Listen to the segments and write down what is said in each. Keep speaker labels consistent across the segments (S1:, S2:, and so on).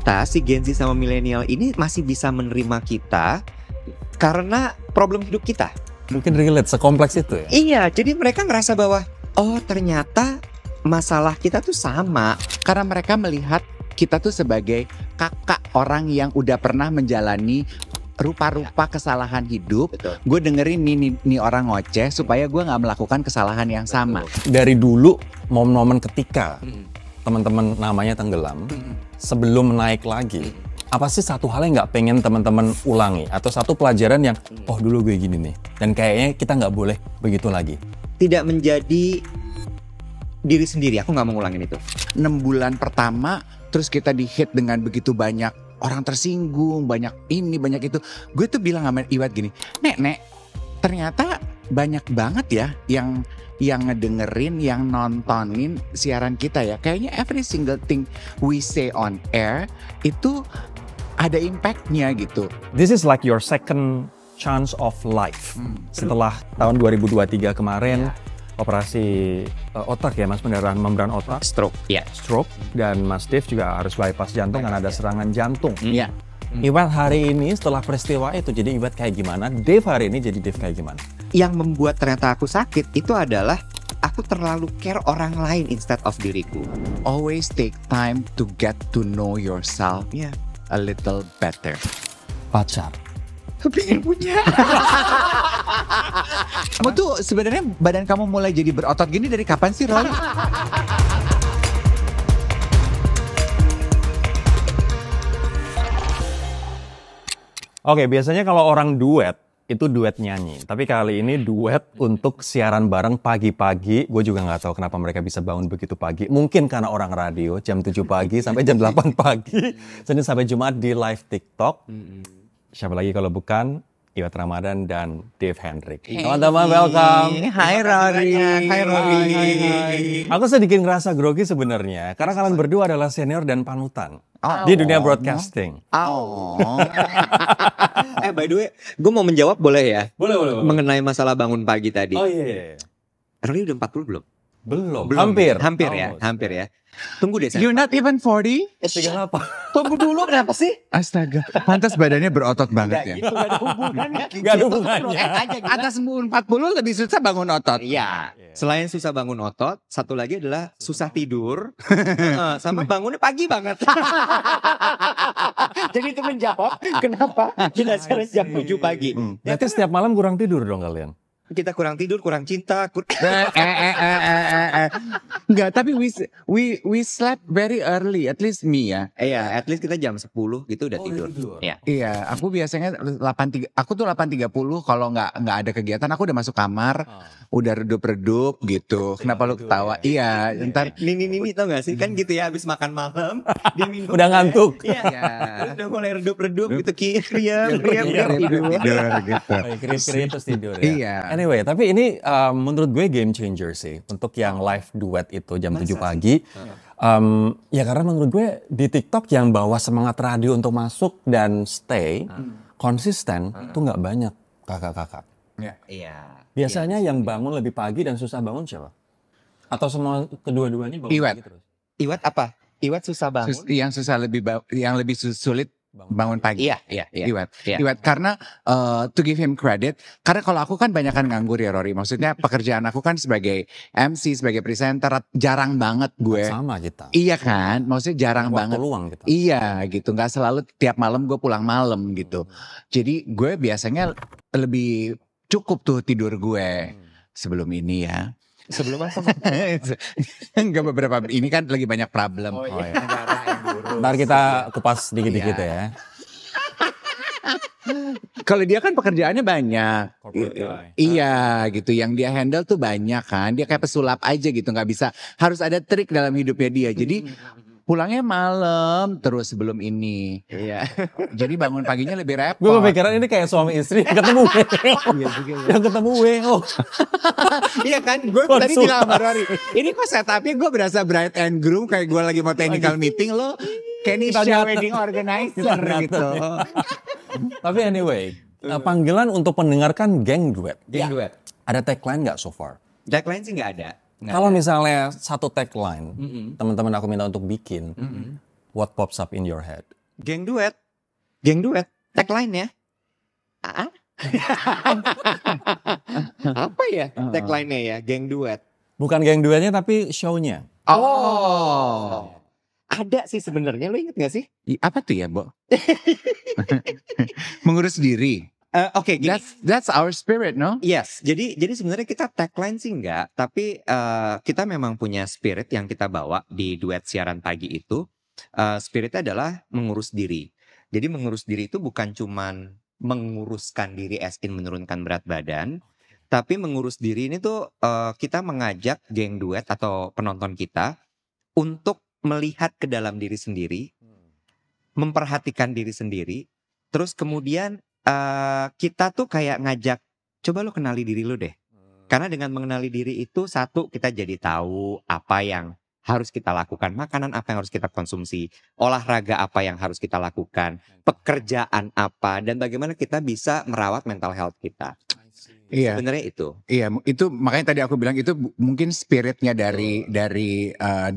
S1: kita si Gen Z sama milenial ini masih bisa menerima kita karena problem hidup kita.
S2: Mungkin relate, sekompleks itu ya?
S1: Iya, jadi mereka ngerasa bahwa oh ternyata masalah kita tuh sama.
S3: Karena mereka melihat kita tuh sebagai kakak orang yang udah pernah menjalani rupa-rupa kesalahan hidup.
S1: Betul.
S3: Gue dengerin nih orang ngoceh supaya gue nggak melakukan kesalahan yang sama.
S2: Dari dulu momen-momen ketika teman-teman namanya tenggelam, sebelum naik lagi, apa sih satu hal yang nggak pengen teman-teman ulangi atau satu pelajaran yang oh dulu gue gini nih dan kayaknya kita nggak boleh begitu lagi?
S1: Tidak menjadi diri sendiri, aku nggak mau ngulangin itu.
S3: 6 bulan pertama terus kita di-hit dengan begitu banyak orang tersinggung, banyak ini, banyak itu. Gue tuh bilang sama Iwat gini, Nek, ternyata banyak banget ya yang ngedengerin, yang nontonin siaran kita ya. Kayaknya every single thing we say on air itu ada impactnya gitu.
S2: This is like your second chance of life. Setelah tahun 2023 kemarin, operasi otak ya Mas, pendarahan membran otak,
S1: Stroke, ya.
S2: stroke, dan Mas Dave juga harus bypass jantung karena ada serangan jantung.
S3: Iya.
S2: Iwat hari ini setelah peristiwa itu jadi Iwat kayak gimana? Dave hari ini jadi Dave kayak gimana?
S1: Yang membuat ternyata aku sakit itu adalah aku terlalu care orang lain instead of diriku.
S3: Always take time to get to know yourself
S1: Iya.
S3: a little better.
S2: Pacar.
S1: Pengen punya.
S3: Kamu tuh sebenarnya badan kamu mulai jadi berotot gini dari kapan sih, Roy?
S2: Oke, biasanya kalau orang duet, itu duet nyanyi. Tapi kali ini duet untuk siaran bareng pagi-pagi. Gue juga nggak tahu kenapa mereka bisa bangun begitu pagi. Mungkin karena orang radio, jam 7 pagi sampai jam 8 pagi. Senin sampai Jumat di live TikTok. Siapa lagi kalau bukan Iwat Ramadan dan Dave Hendrik. Teman-teman, welcome.
S3: Hai Rory.
S1: Hai Rory.
S2: Aku sedikit ngerasa grogi sebenarnya. Karena kalian berdua adalah senior dan panutan di dunia broadcasting.
S1: By the way, gue mau menjawab boleh ya?
S2: Boleh.
S1: Mengenai masalah bangun pagi tadi.
S2: Oh iya.
S1: Rory udah 40 belum?
S2: Belum.
S1: Hampir
S2: Almost.
S1: ya. Tunggu deh,
S3: You're not even 40?
S2: Tiga apa?
S1: Tunggu dulu, kenapa sih?
S3: Astaga, pantas badannya berotot banget ya.
S1: Gitu, gak ada hubungannya.
S2: Gak ada hubungannya.
S3: Atas umur 40 lebih susah bangun otot.
S1: Iya. Selain susah bangun otot, satu lagi adalah susah tidur. Sama bangunnya pagi banget. Jadi itu menjawab kenapa kita sekarang jam 7 pagi.
S2: Berarti setiap malam kurang tidur dong kalian?
S1: Kita kurang tidur, kurang cinta.
S3: Enggak, tapi we slept very early, at least me ya.
S1: Iya, at least kita jam 10 gitu udah tidur. Iya.
S3: Iya, aku biasanya 8.30. Aku tuh 8.30 kalau nggak ada kegiatan aku udah masuk kamar, udah redup-redup gitu. Kenapa lu ketawa? Iya, ntar
S1: Ini tau gak sih? Kan gitu ya, habis makan malam dia minum.
S2: Udah ngantuk.
S1: Iya. Udah mulai redup-redup gitu, kriam tidur.
S3: tidur gitu.
S2: Kiri-kiri terus tidur ya.
S3: Iya.
S2: Anyway, tapi ini menurut gue game changer sih. Untuk yang live duet itu jam 7 pagi. Ya karena menurut gue di TikTok yang bawa semangat radio untuk masuk dan stay konsisten tuh nggak banyak kakak-kakak.
S1: Iya.
S2: Biasanya yang bangun lebih pagi dan susah bangun siapa? Atau semua kedua-duanya bangun
S3: Iwat.
S2: pagi terus?
S1: Iwat apa? Iwat susah bangun.
S3: Yang lebih sulit bangun pagi.
S1: Iya.
S3: Iwat karena to give him credit, karena kalau aku kan banyakan nganggur ya Rory. Maksudnya pekerjaan aku kan sebagai MC, sebagai presenter jarang banget gue.
S2: Sama kita.
S3: Iya kan, maksudnya jarang
S2: Waktu
S3: banget.
S2: luang kita.
S3: Iya gitu, nggak selalu tiap malam gue pulang malam gitu. Jadi gue biasanya lebih cukup tuh tidur gue sebelum ini ya.
S1: Sebelum apa?
S2: Iya.
S3: Enggak beberapa ini kan lagi banyak problem.
S1: Oh iya. Negara yang buruk.
S2: Ntar kita kupas dikit-dikit
S3: Iya.
S2: ya.
S3: Kalau dia kan pekerjaannya banyak.
S2: Corporate guy.
S3: Iya gitu, yang dia handle tuh banyak kan. Dia kayak pesulap aja gitu, nggak bisa. Harus ada trik dalam hidupnya dia. Jadi pulangnya malam terus sebelum ini.
S1: Iya.
S3: Jadi bangun paginya lebih repot.
S2: Gue kepikiran ini kayak suami istri ketemu yang ketemu WHO.
S3: Iya kan, gue tadi bilang sama Rory, ini kok setupnya gue berasa bride and groom, kayak gue lagi mau technical meeting, lo kayak Nisha wedding organizer gitu.
S2: Tapi anyway, panggilan untuk mendengarkan geng duet.
S1: Geng duet.
S2: Ada tagline nggak so far?
S1: Tagline sih nggak ada.
S2: Kalau misalnya satu tagline, teman-teman aku minta untuk bikin, what pops up in your head?
S1: Geng duet. Tagline-nya. Apa ya tagline-nya ya? Geng duet.
S2: Bukan geng duetnya tapi show-nya.
S1: Oh. Ada sih sebenarnya, lo inget gak sih?
S3: Apa tuh ya, Bo? Mengurus diri.
S1: Oke, gini.
S3: That's our spirit, no?
S1: Yes, jadi sebenarnya kita tagline sih enggak, tapi kita memang punya spirit yang kita bawa di duet siaran pagi itu. Spiritnya adalah mengurus diri. Jadi mengurus diri itu bukan cuman menguruskan diri as in menurunkan berat badan, tapi mengurus diri ini tuh kita mengajak geng duet atau penonton kita untuk melihat ke dalam diri sendiri, memperhatikan diri sendiri, terus kemudian kita tuh kayak ngajak, coba lo kenali diri lo deh. Karena dengan mengenali diri itu, satu, kita jadi tahu apa yang harus kita lakukan, makanan apa yang harus kita konsumsi, olahraga apa yang harus kita lakukan, pekerjaan apa, dan bagaimana kita bisa merawat mental health kita.
S3: Iya.
S1: Sebenarnya itu.
S3: Iya, itu makanya tadi aku bilang itu mungkin spiritnya dari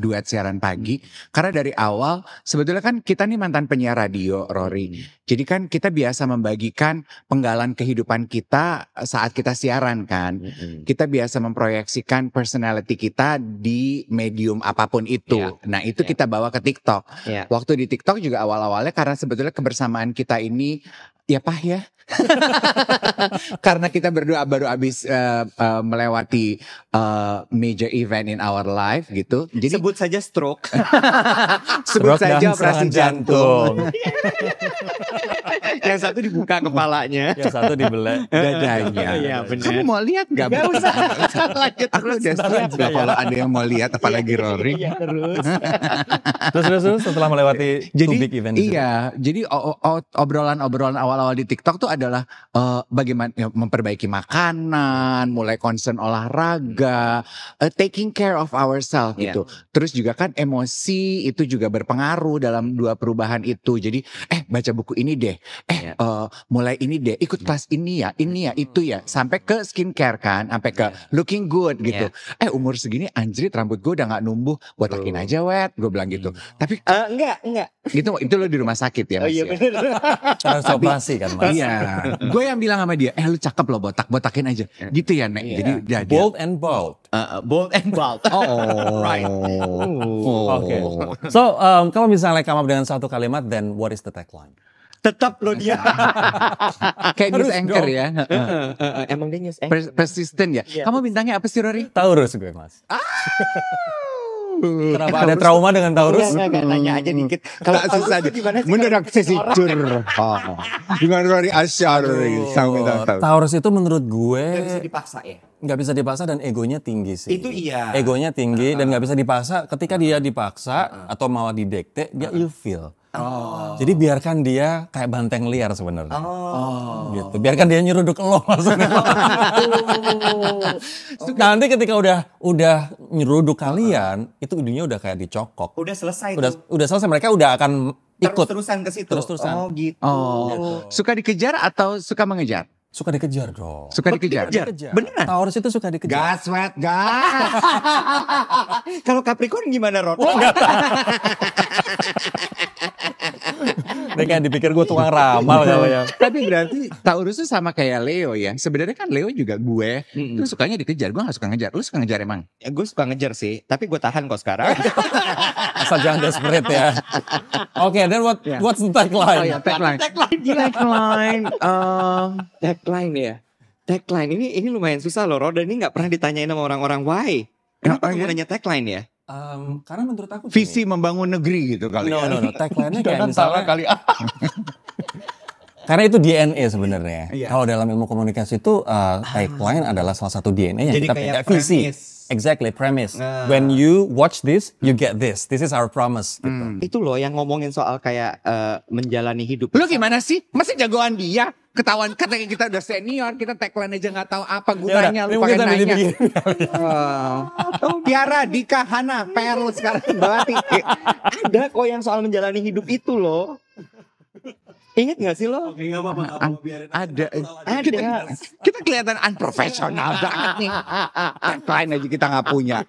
S3: duet siaran pagi. Karena dari awal sebetulnya kan kita nih mantan penyiar radio, Rory. Jadi kan kita biasa membagikan penggalan kehidupan kita saat kita siaran kan. Kita biasa memproyeksikan personality kita di medium apapun itu. Nah itu kita bawa ke TikTok. Waktu di TikTok juga awal-awalnya karena sebetulnya kebersamaan kita ini ya Pah ya. Karena kita berdua baru habis melewati major event in our life gitu. Jadi
S1: sebut saja stroke.
S3: sebut saja operasi jantung.
S1: Yang satu dibuka kepalanya,
S2: Yang satu dibelah
S3: dadanya.
S1: Iya benar.
S3: Kamu mau lihat nggak?
S1: Gak usah. Lanjut
S3: Aku udah siap lah kalau ada yang mau lihat, apalagi Rory.
S1: Iya terus.
S2: terus setelah melewati two big event itu.
S3: Iya, jadi obrolan awal-awal di TikTok tuh adalah bagaimana memperbaiki makanan, mulai concern olahraga, taking care of ourselves gitu. Terus juga kan emosi itu juga berpengaruh dalam dua perubahan itu. Jadi baca buku ini deh, mulai ini deh, ikut kelas ini ya, itu ya, sampai ke skincare kan, sampai ke looking good gitu. Umur segini anjrit rambut gue udah nggak numbuh, botakin aja wet, gue bilang gitu. Tapi
S1: enggak.
S3: itu lo di rumah sakit ya Mas?
S1: Iya benar.
S2: Transoperasi kan Mas.
S3: Iya, gue yang bilang sama dia, lu cakep loh botakin aja, gitu ya Nek. Jadi dia
S2: Bold and bold.
S1: Bold and bold.
S3: Oh,
S1: Right.
S2: Oke. So kalau misalnya come up dengan satu kalimat, then what is the tagline?
S1: Tetap lo dia.
S3: kayak news anchor
S2: dong.
S3: ya.
S1: Emang dia news anchor.
S3: Persisten ya. Kamu bintangnya apa sih Rory?
S2: Taurus gue Mas. Kenapa ada trauma dengan Taurus?
S1: Enggak, nanya aja dikit. Kalau
S3: susah aja.
S1: gimana sih?
S3: Mendadak sesi cur. Dengan Rory Asyar sama Taurus.
S2: Taurus itu menurut gue
S1: Gak bisa dipaksa ya.
S2: nggak bisa dipaksa dan egonya tinggi sih.
S1: Itu iya.
S2: Egonya tinggi dan nggak bisa dipaksa. Ketika dia dipaksa atau malah didekte, dia ilfeel. Jadi biarkan dia kayak banteng liar sebenarnya. Gitu. Biarkan dia nyeruduk lo maksudnya. Nanti ketika udah nyeruduk kalian, itu ujungnya udah kayak dicokok.
S1: Udah selesai.
S2: Udah selesai, mereka udah akan ikut.
S1: Terus-terusan ke situ.
S2: Terus-terusan.
S1: Oh gitu.
S3: Suka dikejar atau suka mengejar?
S2: Suka dikejar dong.
S3: Suka dikejar.
S1: Beneran?
S2: Taurus itu suka dikejar.
S3: Gas wet gas.
S1: Kalau Capricorn gimana Ron?
S2: Dia kayak dipikir gue tukang ramal kali ya.
S3: Tapi berarti Taurus itu sama kayak Leo ya. Sebenarnya kan Leo juga gue. Lu sukanya dikejar, gue gak suka ngejar. Lu suka ngejar emang?
S1: Ya, gue suka ngejar sih, tapi gue tahan kok sekarang.
S2: Asal jangan desperate ya. Oke, then what's the tagline?
S3: Tagline.
S1: Tagline ya. Tagline ini lumayan susah loh, Roda. Ini nggak pernah ditanyain sama orang-orang why. Kenapa kamu nanya tagline ya?
S2: Karena menurut aku
S3: Visi membangun negeri gitu kali ya.
S2: No. Tagline-nya kayak
S3: Jangan
S2: misalnya
S3: salah kali.
S2: karena itu DNA sebenarnya. Kalau dalam ilmu komunikasi itu tagline adalah salah satu DNA yang
S1: Jadi
S2: kita
S1: kayak
S2: pakai visi.
S1: premise.
S2: Exactly, premise. When you watch this, you get this. This is our promise. Gitu.
S1: Itu loh yang ngomongin soal kayak menjalani hidup.
S3: Lu gimana sih? Masih jagoan dia? Ketahuan katanya kita udah senior, kita tagline aja nggak tahu apa gunanya. Lu pakai nanya.
S1: Tiara, Dika, Hana, Perl sekarang berarti ada kok yang soal menjalani hidup itu loh. Ingat gak sih lo?
S3: Ada. Kita kelihatan unprofesional banget nih. Tagline aja kita nggak punya.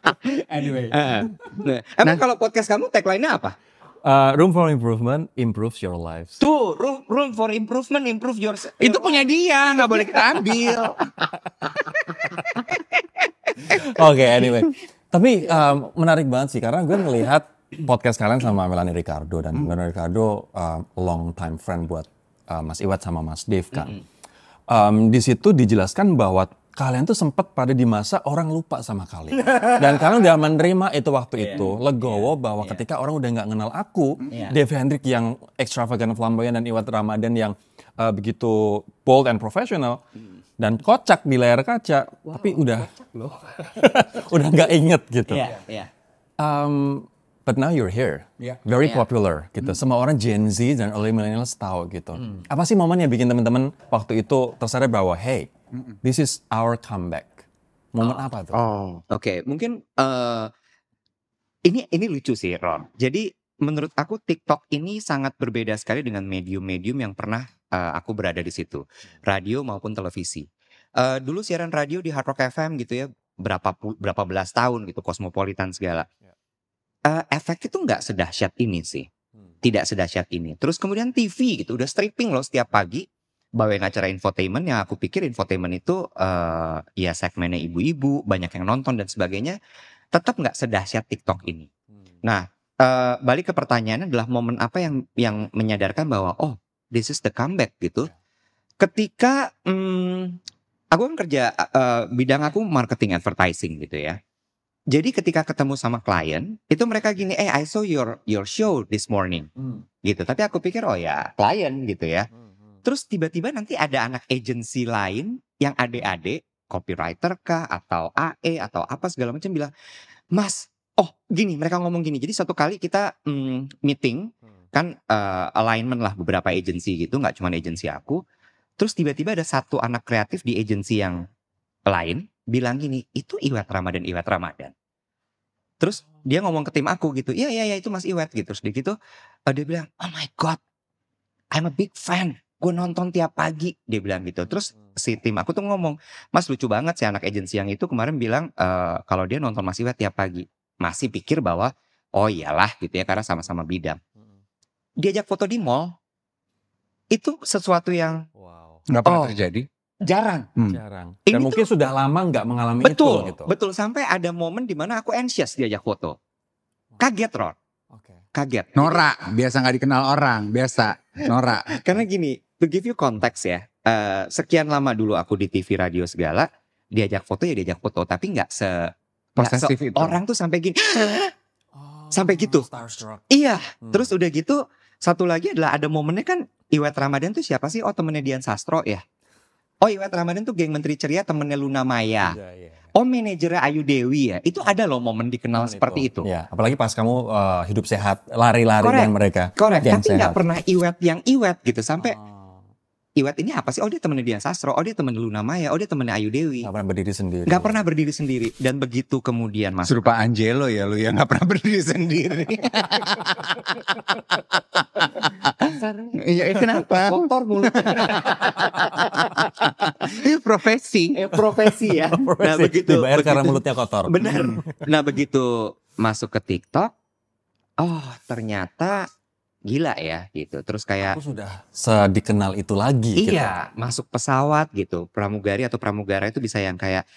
S1: Anyway. Emang kalau podcast kamu tagline-nya apa?
S2: Room for improvement improves your lives.
S1: Tuh, room for improvement, improve yourself.
S3: Itu punya dia, nggak boleh kita ambil.
S2: Oke, anyway. Tapi menarik banget sih karena gue ngelihat podcast kalian sama Melanie Ricardo dan Melanie Ricardo long time friend buat Mas Iwat sama Mas Dave kan. Di situ dijelaskan bahwa kalian tuh sempat pada di masa orang lupa sama kalian. Dan kalian udah menerima itu waktu itu. Legowo bahwa ketika orang udah nggak kenal aku, Dave Hendrik yang extravagant, flamboyant, dan Iwat Ramadan yang begitu bold and professional. Dan kocak di layar kaca. Tapi udah udah nggak inget gitu. But now you're here. Very popular gitu. Semua orang Gen Z dan early millennials tahu gitu. Apa sih momen yang bikin teman-teman waktu itu tersadar bahwa hey, this is our comeback. Momen apa tuh?
S1: Oke, mungkin ini lucu sih, Ron. Jadi menurut aku TikTok ini sangat berbeda sekali dengan medium-medium yang pernah aku berada di situ, radio maupun televisi. Dulu siaran radio di Hard Rock FM gitu ya, berapa belas tahun gitu, Cosmopolitan segala. Efek itu nggak sedahsyat ini sih, tidak sedahsyat ini. Terus kemudian TV gitu, udah stripping loh setiap pagi. Bawain acara infotainment yang aku pikir infotainment itu ya segmennya ibu-ibu, banyak yang nonton dan sebagainya, tetap nggak sedahsyat TikTok ini. Nah, balik ke pertanyaannya adalah momen apa yang menyadarkan bahwa this is the comeback gitu. Ketika aku kan kerja bidang aku marketing advertising gitu ya. Jadi ketika ketemu sama klien, itu mereka gini, I saw your show this morning, gitu. Tapi aku pikir ya klien gitu ya. Terus tiba-tiba nanti ada anak agensi lain yang adik-adik, copywriter kah atau AE atau apa segala macam bilang, Mas, gini, mereka ngomong gini. Jadi satu kali kita meeting, kan alignment lah beberapa agensi gitu, nggak cuma agensi aku. Terus tiba-tiba ada satu anak kreatif di agensi yang lain bilang gini, itu Iwat Ramadan. Terus dia ngomong ke tim aku gitu, iya itu Mas Iwat gitu. Terus gitu dia bilang, oh my God, I'm a big fan. Gue nonton tiap pagi, dia bilang gitu. Terus si tim aku tuh ngomong, Mas lucu banget si anak agensi yang itu kemarin bilang kalau dia nonton Mas Iwat tiap pagi. Masih pikir bahwa iyalah gitu ya karena sama-sama bidang. Diajak foto di mall, itu sesuatu yang
S3: nggak pernah terjadi.
S1: Jarang.
S2: Dan mungkin sudah lama nggak mengalami itu gitu.
S1: Betul, sampai ada momen di mana aku anxious diajak foto. Kaget, Ron. Kaget.
S3: Norak, biasa nggak dikenal orang, biasa. Norak.
S1: Karena gini, to give you context ya, sekian lama dulu aku di TV radio segala, diajak foto, tapi nggak
S3: posesif itu.
S1: Orang tuh sampai gini, sampai gitu.
S2: Starstruck.
S1: Iya, terus udah gitu, satu lagi adalah ada momennya kan, Iwat Ramadan tuh siapa sih? Temennya Dian Sastro ya. Iwat Ramadan tuh geng Menteri Ceria, temennya Luna Maya. Manajernya Ayu Dewi ya. Itu ada loh momen dikenal seperti itu.
S2: Ya, apalagi pas kamu hidup sehat, lari-lari dengan mereka.
S1: Korek, tapi nggak pernah Iwat yang Iwat gitu. Sampai Iwat ini apa sih? Dia temennya Dian Sastro. Dia temennya Luna Maya. Dia temennya Ayu Dewi.
S2: Gak
S1: pernah berdiri sendiri. Dan begitu kemudian masuk.
S3: Serupa Angelo ya lu yang gak pernah berdiri sendiri. Iya, kenapa?
S1: Kotor mulut.
S3: Itu profesi.
S1: Profesi ya.
S2: Nah, dibayar karena mulutnya kotor.
S1: Benar. Nah begitu masuk ke TikTok, ternyata gila ya gitu. Terus kayak
S2: aku sudah sedikenal itu lagi.
S1: Iya, masuk pesawat gitu. Pramugari atau pramugara itu bisa yang kayak,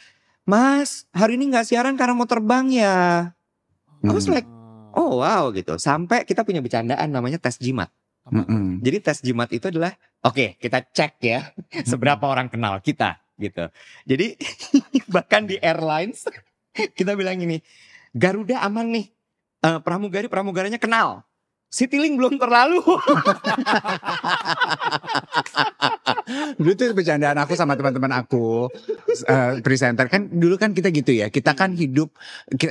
S1: Mas, hari ini nggak siaran karena mau terbang ya. I was like, wow gitu. Sampai kita punya bercandaan namanya tes jimat. Jadi tes jimat itu adalah oke, kita cek ya seberapa orang kenal kita gitu. Jadi bahkan di airlines kita bilang gini, Garuda aman nih, pramugaranya kenal. Citylink belum terlalu.
S3: Dulu tuh bercandaan aku sama teman-teman aku presenter kan dulu kan kita gitu ya. Kita kan hidup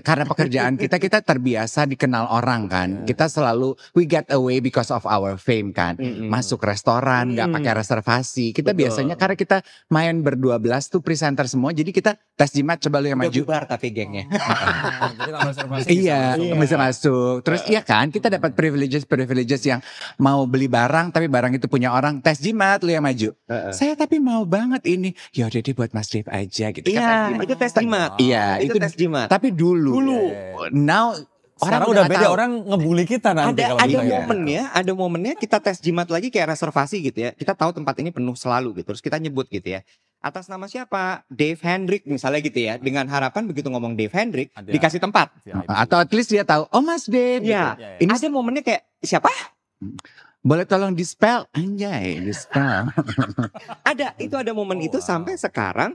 S3: karena pekerjaan kita terbiasa dikenal orang kan. Kita selalu we get away because of our fame kan. Masuk restoran nggak pakai reservasi. Kita biasanya karena kita main ber-12 tuh presenter semua. Jadi kita tes jimat coba lu yang maju.
S1: Bubar tapi gengnya.
S3: Iya, bisa masuk. Terus iya kan kita dapat privileges yang mau beli barang tapi barang itu punya orang, tes jimat lu yang maju. Saya tapi mau banget ini. Ya udah deh buat Mas Dave aja gitu.
S1: Iya, itu tes jimat.
S3: Iya,
S1: itu tes jimat.
S3: Tapi dulu. Now
S2: Sekarang
S3: Orang
S2: udah
S3: nggak
S2: beda,
S3: tahu.
S2: orang ngebully kita nanti kalau
S1: Ada
S2: kita kayak
S1: ada momennya kita tes jimat lagi kayak reservasi gitu ya. Kita tahu tempat ini penuh selalu gitu. Terus kita nyebut gitu ya. Atas nama siapa? Dave Hendrik misalnya gitu ya. Dengan harapan begitu ngomong Dave Hendrik
S2: Ada
S1: dikasih tempat.
S2: VIP.
S3: Atau at least dia tahu, oh Mas Dave.
S1: Iya.
S3: gitu.
S2: Ya, ya.
S3: Ini
S1: Ada momennya kayak siapa?
S3: boleh tolong dispel? Anjay, dispel.
S1: Itu ada momen
S2: Oh,
S1: itu
S2: wow.
S1: sampai sekarang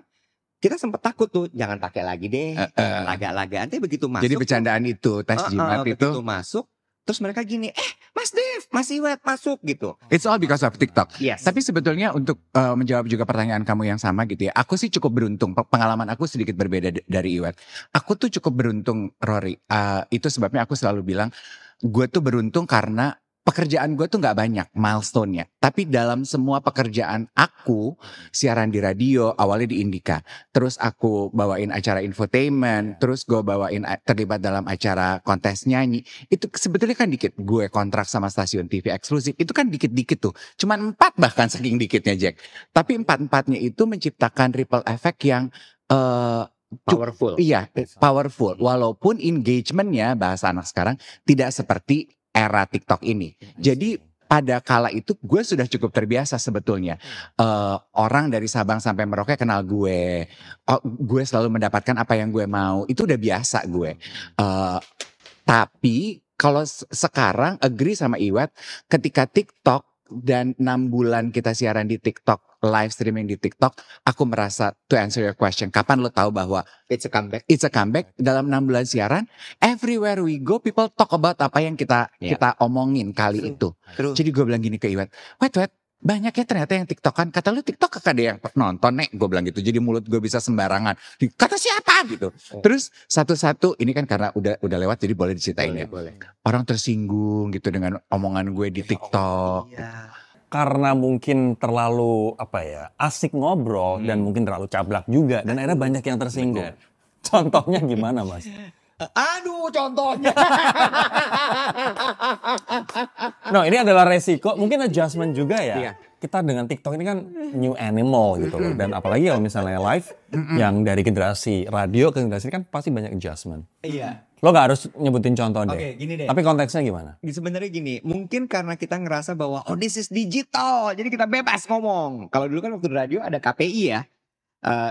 S1: kita sempat takut tuh. Jangan pakai lagi deh. Laga-laga. Nanti begitu masuk.
S3: Jadi bercandaan itu, tes jimat itu.
S1: begitu masuk. Terus mereka gini, Mas Dave, Mas Iwet masuk gitu.
S3: It's all because of TikTok.
S1: Yes.
S3: Tapi sebetulnya untuk menjawab juga pertanyaan kamu yang sama gitu ya. Aku sih cukup beruntung. Pengalaman aku sedikit berbeda dari Iwet. Aku tuh cukup beruntung, Rory. Itu sebabnya aku selalu bilang, gue tuh beruntung karena pekerjaan gue tuh nggak banyak milestone-nya. Tapi dalam semua pekerjaan aku, siaran di radio, awalnya di Indika. Terus aku bawain acara infotainment. Terus gue bawain terlibat dalam acara kontes nyanyi. Itu sebetulnya kan dikit. Gue kontrak sama stasiun TV eksklusif. Itu kan dikit-dikit tuh. Cuman 4 bahkan saking dikitnya Jack. Tapi 4-4-nya itu menciptakan ripple effect yang
S1: Powerful.
S3: iya, powerful. Walaupun engagementnya bahasa anak sekarang tidak seperti era TikTok ini. Jadi pada kala itu gue sudah cukup terbiasa sebetulnya. Orang dari Sabang sampai Merauke kenal gue. Gue selalu mendapatkan apa yang gue mau. Itu udah biasa gue. Tapi kalau sekarang agree sama Iwet, ketika TikTok dan 6 bulan kita siaran di TikTok, live streaming di TikTok, aku merasa to answer your question, kapan lo tahu bahwa
S1: It's a comeback.
S3: it's a comeback? Dalam 6 bulan siaran, everywhere we go, people talk about apa yang kita omongin kali itu.
S1: Terus
S3: Jadi gue bilang gini ke Iwet, wait, banyak ya ternyata yang TikTokan. Kata lu TikTok kagak ada yang nonton, Nek. Gue bilang gitu. Jadi mulut gue bisa sembarangan. Kata siapa gitu. Terus satu-satu, ini kan karena udah lewat jadi boleh diceritain ya.
S1: boleh.
S3: Orang tersinggung gitu dengan omongan gue di TikTok.
S1: Iya.
S2: karena mungkin terlalu asik ngobrol dan mungkin terlalu cablak juga dan akhirnya banyak yang tersinggung. Contohnya gimana, Mas?
S1: Aduh, contohnya.
S2: No, ini adalah resiko, mungkin adjustment juga ya.
S1: Iya.
S2: Kita dengan TikTok ini kan new animal gitu loh. Dan apalagi kalau misalnya live yang dari generasi radio ke generasi ini kan pasti banyak adjustment.
S1: Iya.
S2: Lo gak harus nyebutin contoh deh.
S1: Oke, gini deh.
S2: Tapi konteksnya gimana?
S1: Sebenarnya gini, mungkin karena kita ngerasa bahwa this is digital, jadi kita bebas ngomong. Kalau dulu kan waktu di radio ada KPI ya.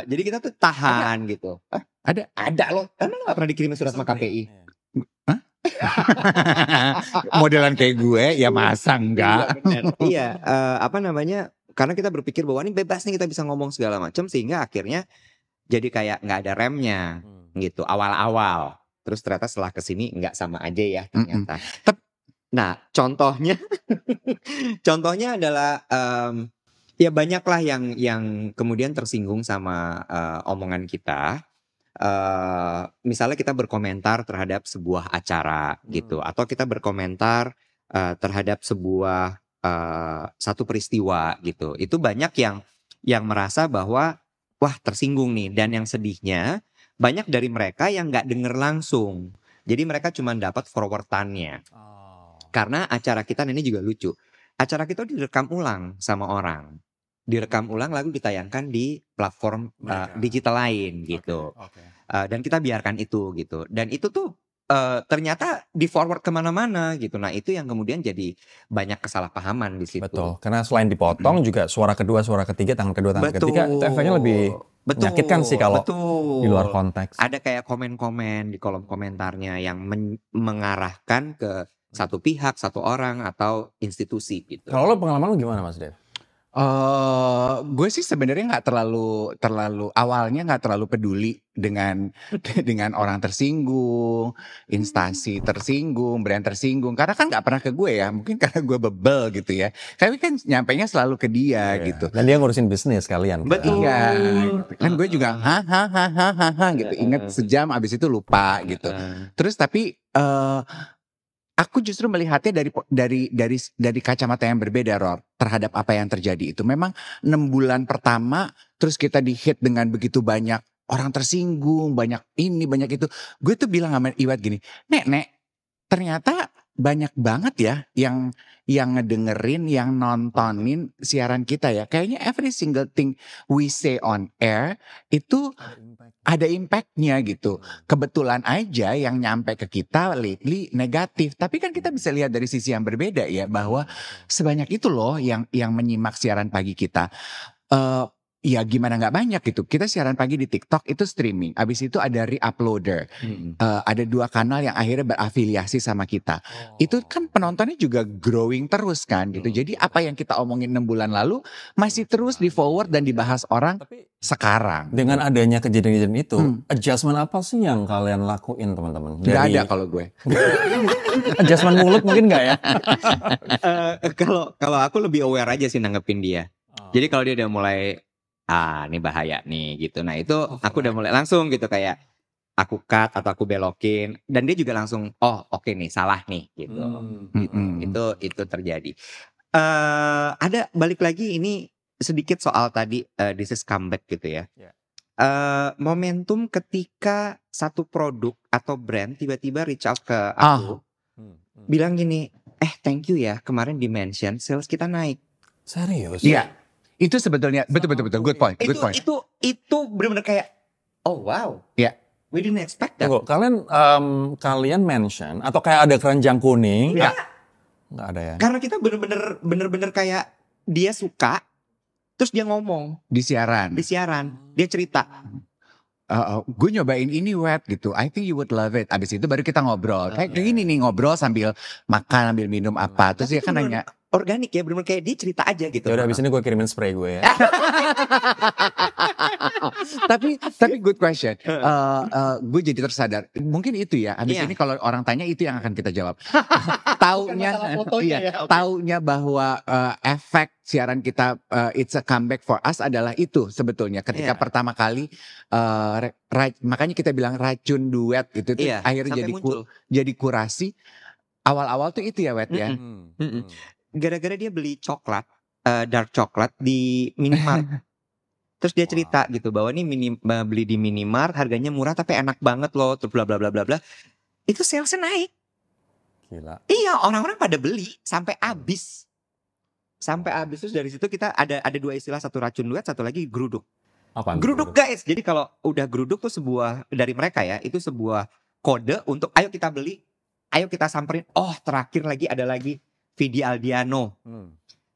S1: Jadi kita tuh tahan gitu. Ada loh. Emang lo gak pernah dikirimin surat sama KPI?
S3: Modelan kayak gue ya masa enggak?
S1: Iya, karena kita berpikir bahwa ini bebas nih, kita bisa ngomong segala macam, sehingga akhirnya jadi kayak nggak ada remnya gitu awal-awal. Terus ternyata setelah kesini nggak sama aja ya ternyata. Nah, contohnya adalah ya banyaklah yang kemudian tersinggung sama omongan kita. Misalnya kita berkomentar terhadap sebuah acara gitu, atau kita berkomentar terhadap sebuah satu peristiwa gitu. Itu banyak yang merasa bahwa wah tersinggung nih, dan yang sedihnya banyak dari mereka yang nggak denger langsung. Jadi mereka cuma dapat forwardannya. Karena acara kita ini juga lucu. Acara kita direkam ulang sama orang. Direkam ulang lalu ditayangkan di platform digital lain gitu. Dan kita biarkan itu gitu. Dan itu tuh ternyata di forward kemana-mana gitu. Nah itu yang kemudian jadi banyak kesalahpahaman di situ.
S2: Betul, karena selain dipotong juga suara kedua, suara ketiga, tangan kedua, tangan ketiga, itu efeknya lebih menyakitkan sih kalau di luar konteks.
S1: Ada kayak komen-komen di kolom komentarnya yang mengarahkan ke satu pihak, satu orang atau institusi gitu.
S2: Kalau lo pengalaman lo gimana, Mas Dev?
S3: Gue sih sebenarnya nggak terlalu awalnya nggak terlalu peduli dengan orang tersinggung, instansi tersinggung, brand tersinggung, karena kan nggak pernah ke gue ya, mungkin karena gue bebel gitu ya. Tapi kan nyampainya selalu ke dia gitu.
S2: Dan dia ngurusin bisnis kalian.
S1: Betul.
S3: Iya, kan gue juga gitu. Ingat sejam abis itu lupa gitu. Terus tapi aku justru melihatnya dari kacamata yang berbeda, Ror, terhadap apa yang terjadi itu. Memang 6 bulan pertama terus kita di-hit dengan begitu banyak orang tersinggung, banyak ini, banyak itu. Gue tuh bilang sama Iwat gini, Nek, ternyata banyak banget ya yang ngedengerin, yang nontonin siaran kita ya. Kayaknya every single thing we say on air itu ada impactnya gitu. Kebetulan aja yang nyampe ke kita lately negatif. Tapi kan kita bisa lihat dari sisi yang berbeda ya, bahwa sebanyak itu loh yang menyimak siaran pagi kita. Ya gimana nggak banyak gitu. Kita siaran pagi di TikTok itu streaming. Abis itu ada re-uploader. Ada 2 kanal yang akhirnya berafiliasi sama kita. Itu kan penontonnya juga growing terus kan gitu. Jadi apa yang kita omongin 6 bulan lalu masih terus di forward dan dibahas orang sekarang.
S2: Dengan adanya kejadian-kejadian itu, adjustment apa sih yang kalian lakuin teman-teman?
S3: Nggak ada kalau gue.
S2: Adjustment mulut mungkin nggak ya?
S1: Kalau aku lebih aware aja sih nanggepin dia. Jadi kalau dia udah mulai ini bahaya nih gitu. Nah itu aku udah mulai langsung gitu kayak aku cut atau aku belokin dan dia juga langsung oke nih salah nih gitu. Itu terjadi. Ada balik lagi ini sedikit soal tadi this is comeback gitu ya. Momentum ketika satu produk atau brand tiba-tiba reach out ke aku bilang gini, thank you ya kemarin di mention sales kita naik.
S2: Serius?
S3: Iya. Itu sebetulnya betul good point.
S1: Itu benar-benar kayak wow.
S3: Iya.
S1: We didn't expect that.
S2: Kalian mention atau kayak ada keranjang kuning?
S3: Iya.
S2: Nggak ada ya.
S1: Karena kita bener-bener kayak dia suka, terus dia ngomong
S3: Di siaran.
S1: dia cerita.
S3: Gue nyobain ini wet gitu. I think you would love it. Abis itu baru kita ngobrol. Kayak gini nih ngobrol sambil makan, sambil minum apa. Terus dia kan nanya.
S1: Organik ya, bener-bener kayak dia cerita aja gitu.
S2: Ya udah abis ini gue kirimin spray gue ya.
S3: tapi good question. Gue jadi tersadar. Mungkin itu ya. Abis ini kalau orang tanya itu yang akan kita jawab. Taunya bahwa efek siaran kita it's a comeback for us adalah itu sebetulnya. Ketika pertama kali makanya kita bilang racun duet gitu. Akhirnya jadi kurasi. Awal-awal tuh itu ya Wet ya.
S1: Gara-gara dia beli coklat, dark coklat di Minimart. Terus dia cerita gitu bahwa ini beli di Minimart harganya murah tapi enak banget loh, terus bla bla bla bla bla. Itu salesnya naik.
S2: Gila.
S1: Iya, orang-orang pada beli sampai habis. Terus dari situ kita ada 2 istilah, satu racun duet, satu lagi geruduk.
S2: Apaan
S1: Geruduk guys. Jadi kalau udah geruduk tuh sebuah dari mereka ya, itu sebuah kode untuk ayo kita beli, ayo kita samperin. Terakhir lagi ada lagi Vidi Aldiano.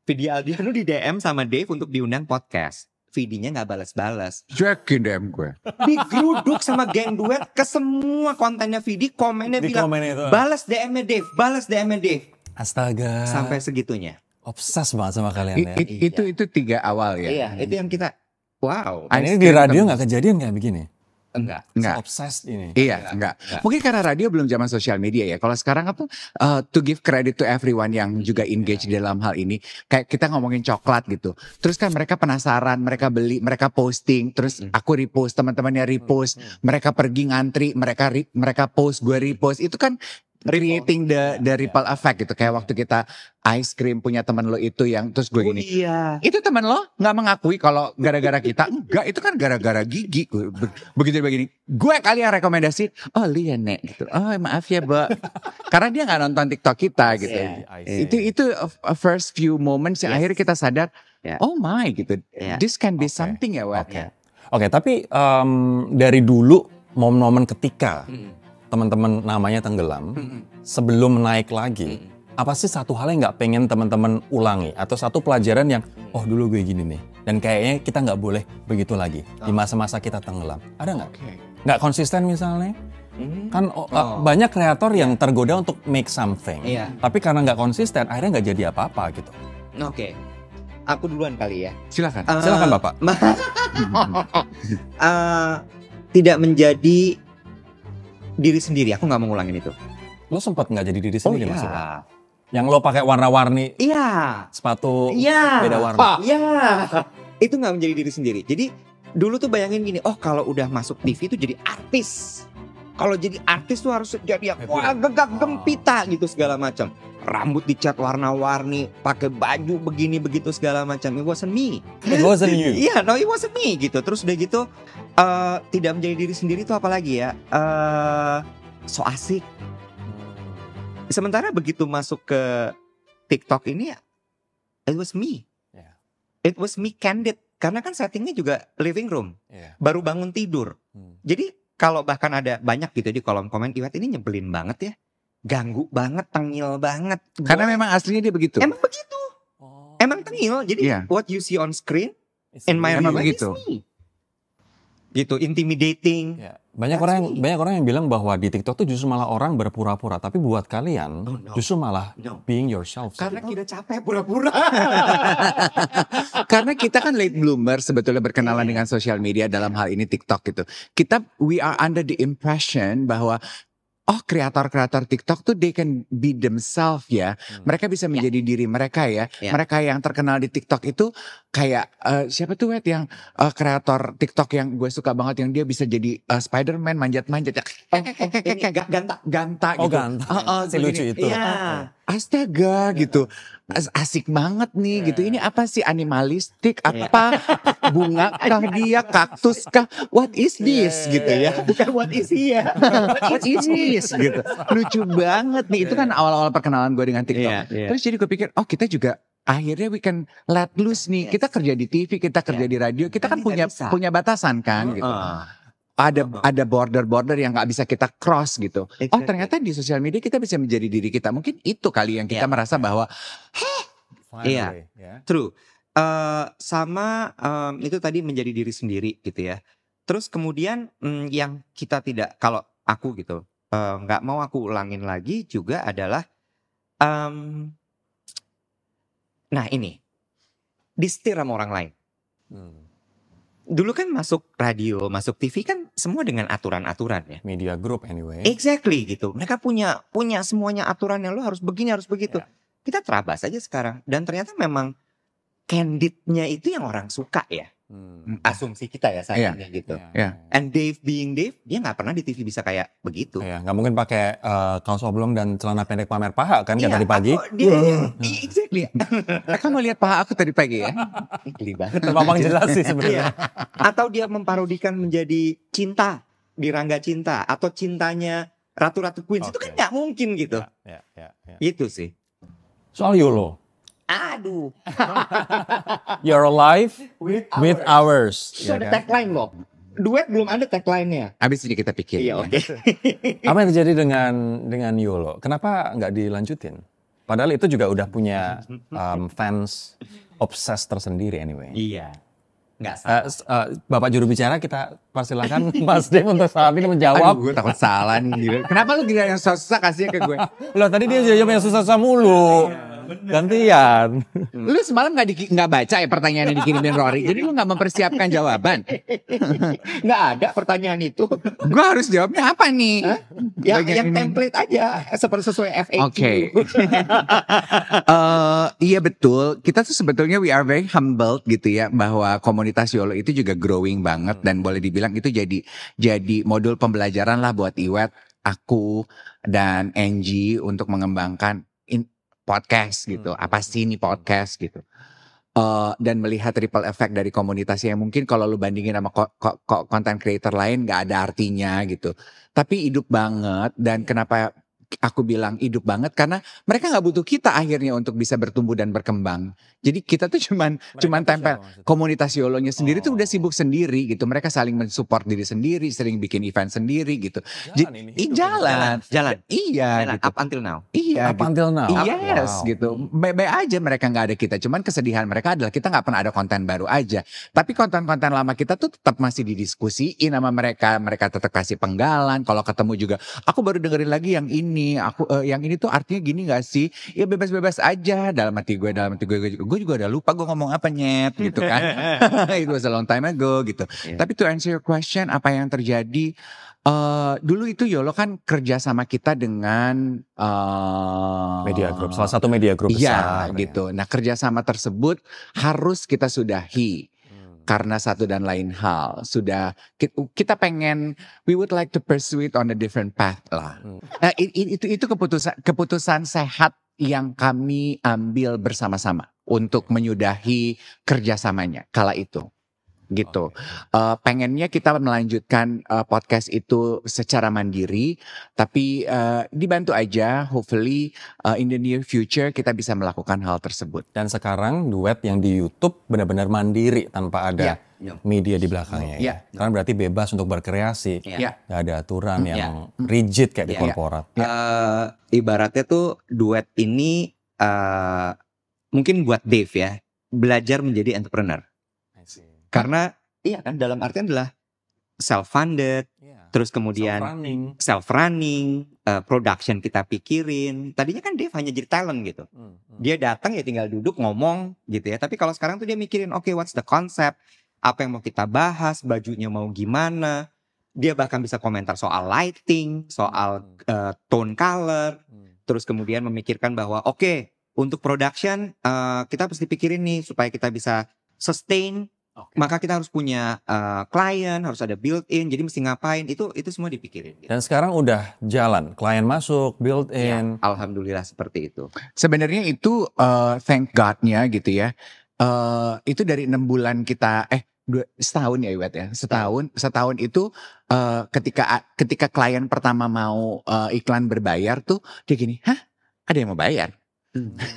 S1: Vidi Aldiano di DM sama Dave untuk diundang podcast. Vidinya gak balas-balas.
S3: Cekin DM gue.
S1: Digeruduk sama geng duet ke semua kontennya Vidi, komennya bilang balas DM-nya Dave.
S2: Astaga.
S1: Sampai segitunya.
S2: Obses banget sama kalian ya.
S3: Itu 3 awal ya.
S1: Iya, itu yang kita wow.
S2: Ini di radio gak kejadian kayak begini?
S1: Enggak.
S2: Obsessed ini.
S3: Iya, enggak. Mungkin karena radio belum zaman sosial media ya. Kalau sekarang apa to give credit to everyone yang juga engage dalam hal ini. Kayak kita ngomongin coklat gitu. Terus kan mereka penasaran, mereka beli, mereka posting, terus aku repost, teman-temannya repost, mereka pergi ngantri, mereka post, gue repost. Itu kan creating the ripple effect gitu. Kayak waktu kita ice cream punya teman lo itu yang terus gue gini.
S1: Iya.
S3: Itu teman lo nggak mengakui kalau gara-gara kita. Enggak, itu kan gara-gara Gigi. Begitu begini. Gue kali yang rekomendasi. Lian Nek gitu. Maaf ya Mbak. Karena dia nggak nonton TikTok kita gitu. Itu a first few moments yang akhirnya kita sadar. Oh my gitu. This can be something ya Wet.
S2: Oke, tapi dari dulu momen-momen ketika teman-teman namanya tenggelam, sebelum naik lagi, apa sih satu hal yang nggak pengen teman-teman ulangi? Atau satu pelajaran yang, dulu gue gini nih, dan kayaknya kita nggak boleh begitu lagi di masa-masa kita tenggelam. Ada nggak? Nggak konsisten misalnya? Kan banyak kreator yang tergoda untuk make something, tapi karena nggak konsisten, akhirnya nggak jadi apa-apa gitu.
S1: Oke. Aku duluan kali ya.
S3: Silakan.
S2: Silakan Bapak.
S1: Tidak menjadi diri sendiri, aku nggak mau ngulangin itu.
S2: Lo sempat nggak jadi diri sendiri maksudnya? Yang lo pakai warna-warni, sepatu beda warna.
S1: Itu nggak menjadi diri sendiri. Jadi dulu tuh bayangin gini, kalau udah masuk TV tuh jadi artis. Kalau jadi artis tuh harus jadi yang gegap gempita gitu segala macam. Rambut dicat warna-warni, pakai baju begini begitu segala macam. It wasn't me.
S2: It wasn't you.
S1: Iya, it wasn't me gitu. Terus udah gitu tidak menjadi diri sendiri itu apalagi ya? So asik. Sementara begitu masuk ke TikTok ini, it was me.
S2: Yeah.
S1: It was me candid. Karena kan settingnya juga living room.
S2: Yeah.
S1: Baru bangun tidur. Jadi kalau bahkan ada banyak gitu di kolom komen, Iwet ini nyebelin banget ya. Ganggu banget, tengil banget.
S3: Karena memang aslinya dia begitu.
S1: Emang begitu. Emang tengil. Jadi what you see on screen, in my
S3: Emang
S1: real life
S3: begitu.
S1: is me. Gitu, intimidating.
S2: Ya. Banyak orang yang bilang bahwa di TikTok tuh justru malah orang berpura-pura, tapi buat kalian justru malah being yourself.
S1: Karena kita capek pura-pura.
S3: Karena kita kan late bloomer sebetulnya berkenalan dengan sosial media, dalam hal ini TikTok gitu. We are under the impression bahwa kreator-kreator TikTok tuh they can be themselves ya. Mereka bisa menjadi diri mereka ya. Mereka yang terkenal di TikTok itu kayak siapa tuh Wet yang kreator TikTok yang gue suka banget, yang dia bisa jadi Spider-Man manjat-manjat ya. Ganta
S2: Oh
S3: gitu.
S2: Ganta. Si lucu itu.
S1: Iya.
S3: Astaga gitu. Asik banget nih gitu. Ini apa sih, animalistik apa? Bunga kah dia, kaktus kah? What is this gitu ya.
S1: Bukan what is he ya.
S3: What is this gitu. Lucu banget nih. Itu kan awal-awal perkenalan gue dengan TikTok. Terus jadi gue pikir, kita juga akhirnya we can let loose nih. Kita kerja di TV, kita kerja di radio, kita kan punya batasan kan gitu. Ada border yang nggak bisa kita cross gitu.
S1: Exactly.
S3: Ternyata di sosial media kita bisa menjadi diri kita. Mungkin itu kali yang kita merasa bahwa
S2: Finally,
S1: true. Sama itu tadi menjadi diri sendiri gitu ya. Terus kemudian yang kita tidak, kalau aku gitu, nggak mau aku ulangin lagi juga adalah, nah ini, disetir sama orang lain. Dulu kan masuk radio, masuk TV kan semua dengan aturan-aturan ya.
S2: Media group anyway.
S1: Exactly gitu. Mereka punya semuanya aturannya, lo harus begini, harus begitu. Kita terabas aja sekarang. Dan ternyata memang candidnya itu yang orang suka ya. Asumsi kita ya saat ini gitu. And Dave being Dave, dia nggak pernah di TV bisa kayak begitu.
S2: Nggak mungkin pakai kaos oblong dan celana pendek pamer paha kan kayak tadi pagi.
S1: Exactly.
S3: Kamu lihat paha aku tadi pagi ya.
S1: Geli banget.
S2: Terpampang jelas sih sebenarnya.
S1: Atau dia memparodikan menjadi cinta di Rangga Cinta, atau cintanya Ratu-Ratu Queens. Itu kan nggak mungkin gitu. Itu sih.
S2: Soal YOLO.
S1: Aduh.
S2: Your life with ours.
S1: Itu ada tagline loh. Duet belum ada tagline-nya.
S3: Abis ini kita pikir.
S1: Iya, oke.
S2: Apa yang terjadi dengan YOLO? Kenapa nggak dilanjutin? Padahal itu juga udah punya fans obses tersendiri anyway.
S1: Iya. Nggak salah.
S2: Bapak juru bicara, kita persilakan Mas Dev untuk saat ini menjawab.
S3: Gue takut salah nih. Kenapa lu gila yang susah kasihnya ke gue?
S2: Loh tadi dia jawab yang susah-susah mulu. Gantian.
S3: Lu semalam nggak baca ya pertanyaan yang dikirimin Rory. Jadi lu nggak mempersiapkan jawaban.
S1: Nggak ada pertanyaan itu.
S3: Gue harus jawabnya apa nih?
S1: Yang template aja sesuai FAQ.
S3: Oke. Iya betul. Kita tuh sebetulnya we are very humbled gitu ya, bahwa komunitas YOLO itu juga growing banget, dan boleh dibilang itu jadi modul pembelajaran lah buat Iwet, aku dan Angie untuk mengembangkan podcast gitu. Apa sih ini podcast gitu. Dan melihat ripple effect dari komunitas yang mungkin kalau lu bandingin sama content creator lain gak ada artinya gitu. Tapi hidup banget. Dan kenapa aku bilang hidup banget, karena mereka gak butuh kita akhirnya untuk bisa bertumbuh dan berkembang. Jadi kita tuh cuman tempel komunitas YOLO-nya sendiri tuh udah sibuk sendiri gitu. Mereka saling mensupport diri sendiri, sering bikin event sendiri gitu. Jalan. Iya gitu.
S1: Up until now.
S3: Iya.
S2: Up until now.
S3: Yes gitu. Baik-baik aja mereka gak ada kita. Cuman kesedihan mereka adalah kita gak pernah ada konten baru aja. Tapi konten-konten lama kita tuh tetap masih didiskusiin sama mereka. Mereka tetap kasih penggalan. Kalau ketemu juga, aku baru dengerin lagi yang ini. Yang ini tuh artinya gini gak sih? Ya bebas-bebas aja. Dalam hati gue gue juga udah lupa gue ngomong apa nyet gitu kan. It was a long time ago gitu. Tapi to answer your question, apa yang terjadi, dulu itu YOLO kan kerja sama kita dengan
S2: media group, salah satu media group besar.
S3: Iya gitu. Nah kerjasama tersebut harus kita sudahi. Karena satu dan lain hal, sudah kita pengen, we would like to pursue it on a different path lah. Itu keputusan sehat yang kami ambil bersama-sama untuk menyudahi kerjasamanya kala itu. gitu. Pengennya kita melanjutkan podcast itu secara mandiri, tapi dibantu aja. Hopefully in the near future kita bisa melakukan hal tersebut.
S2: Dan sekarang duet yang di YouTube benar-benar mandiri tanpa ada media di belakangnya. Ya. Karena berarti bebas untuk berkreasi. Gak ada aturan yang rigid kayak di korporat.
S1: Ibaratnya tuh duet ini mungkin buat Dave ya, belajar menjadi entrepreneur. Karena iya kan dalam artian adalah self-funded, terus kemudian self-running, production kita pikirin. Tadinya kan Dave hanya jadi talent gitu. Dia datang ya tinggal duduk ngomong gitu ya. Tapi kalau sekarang tuh dia mikirin, oke, what's the concept? Apa yang mau kita bahas? Bajunya mau gimana? Dia bahkan bisa komentar soal lighting, soal tone color. Terus kemudian memikirkan bahwa oke, untuk production kita pasti pikirin nih supaya kita bisa sustain. Maka kita harus punya klien, harus ada built-in, jadi mesti ngapain, itu semua dipikirin. Gitu.
S2: Dan sekarang udah jalan, klien masuk, built-in.
S1: Ya, alhamdulillah seperti itu.
S3: Sebenarnya itu thank God-nya gitu ya. Itu dari 6 bulan kita, setahun ya Iwet ya, setahun itu ketika klien pertama mau iklan berbayar tuh dia gini, hah ada yang mau bayar?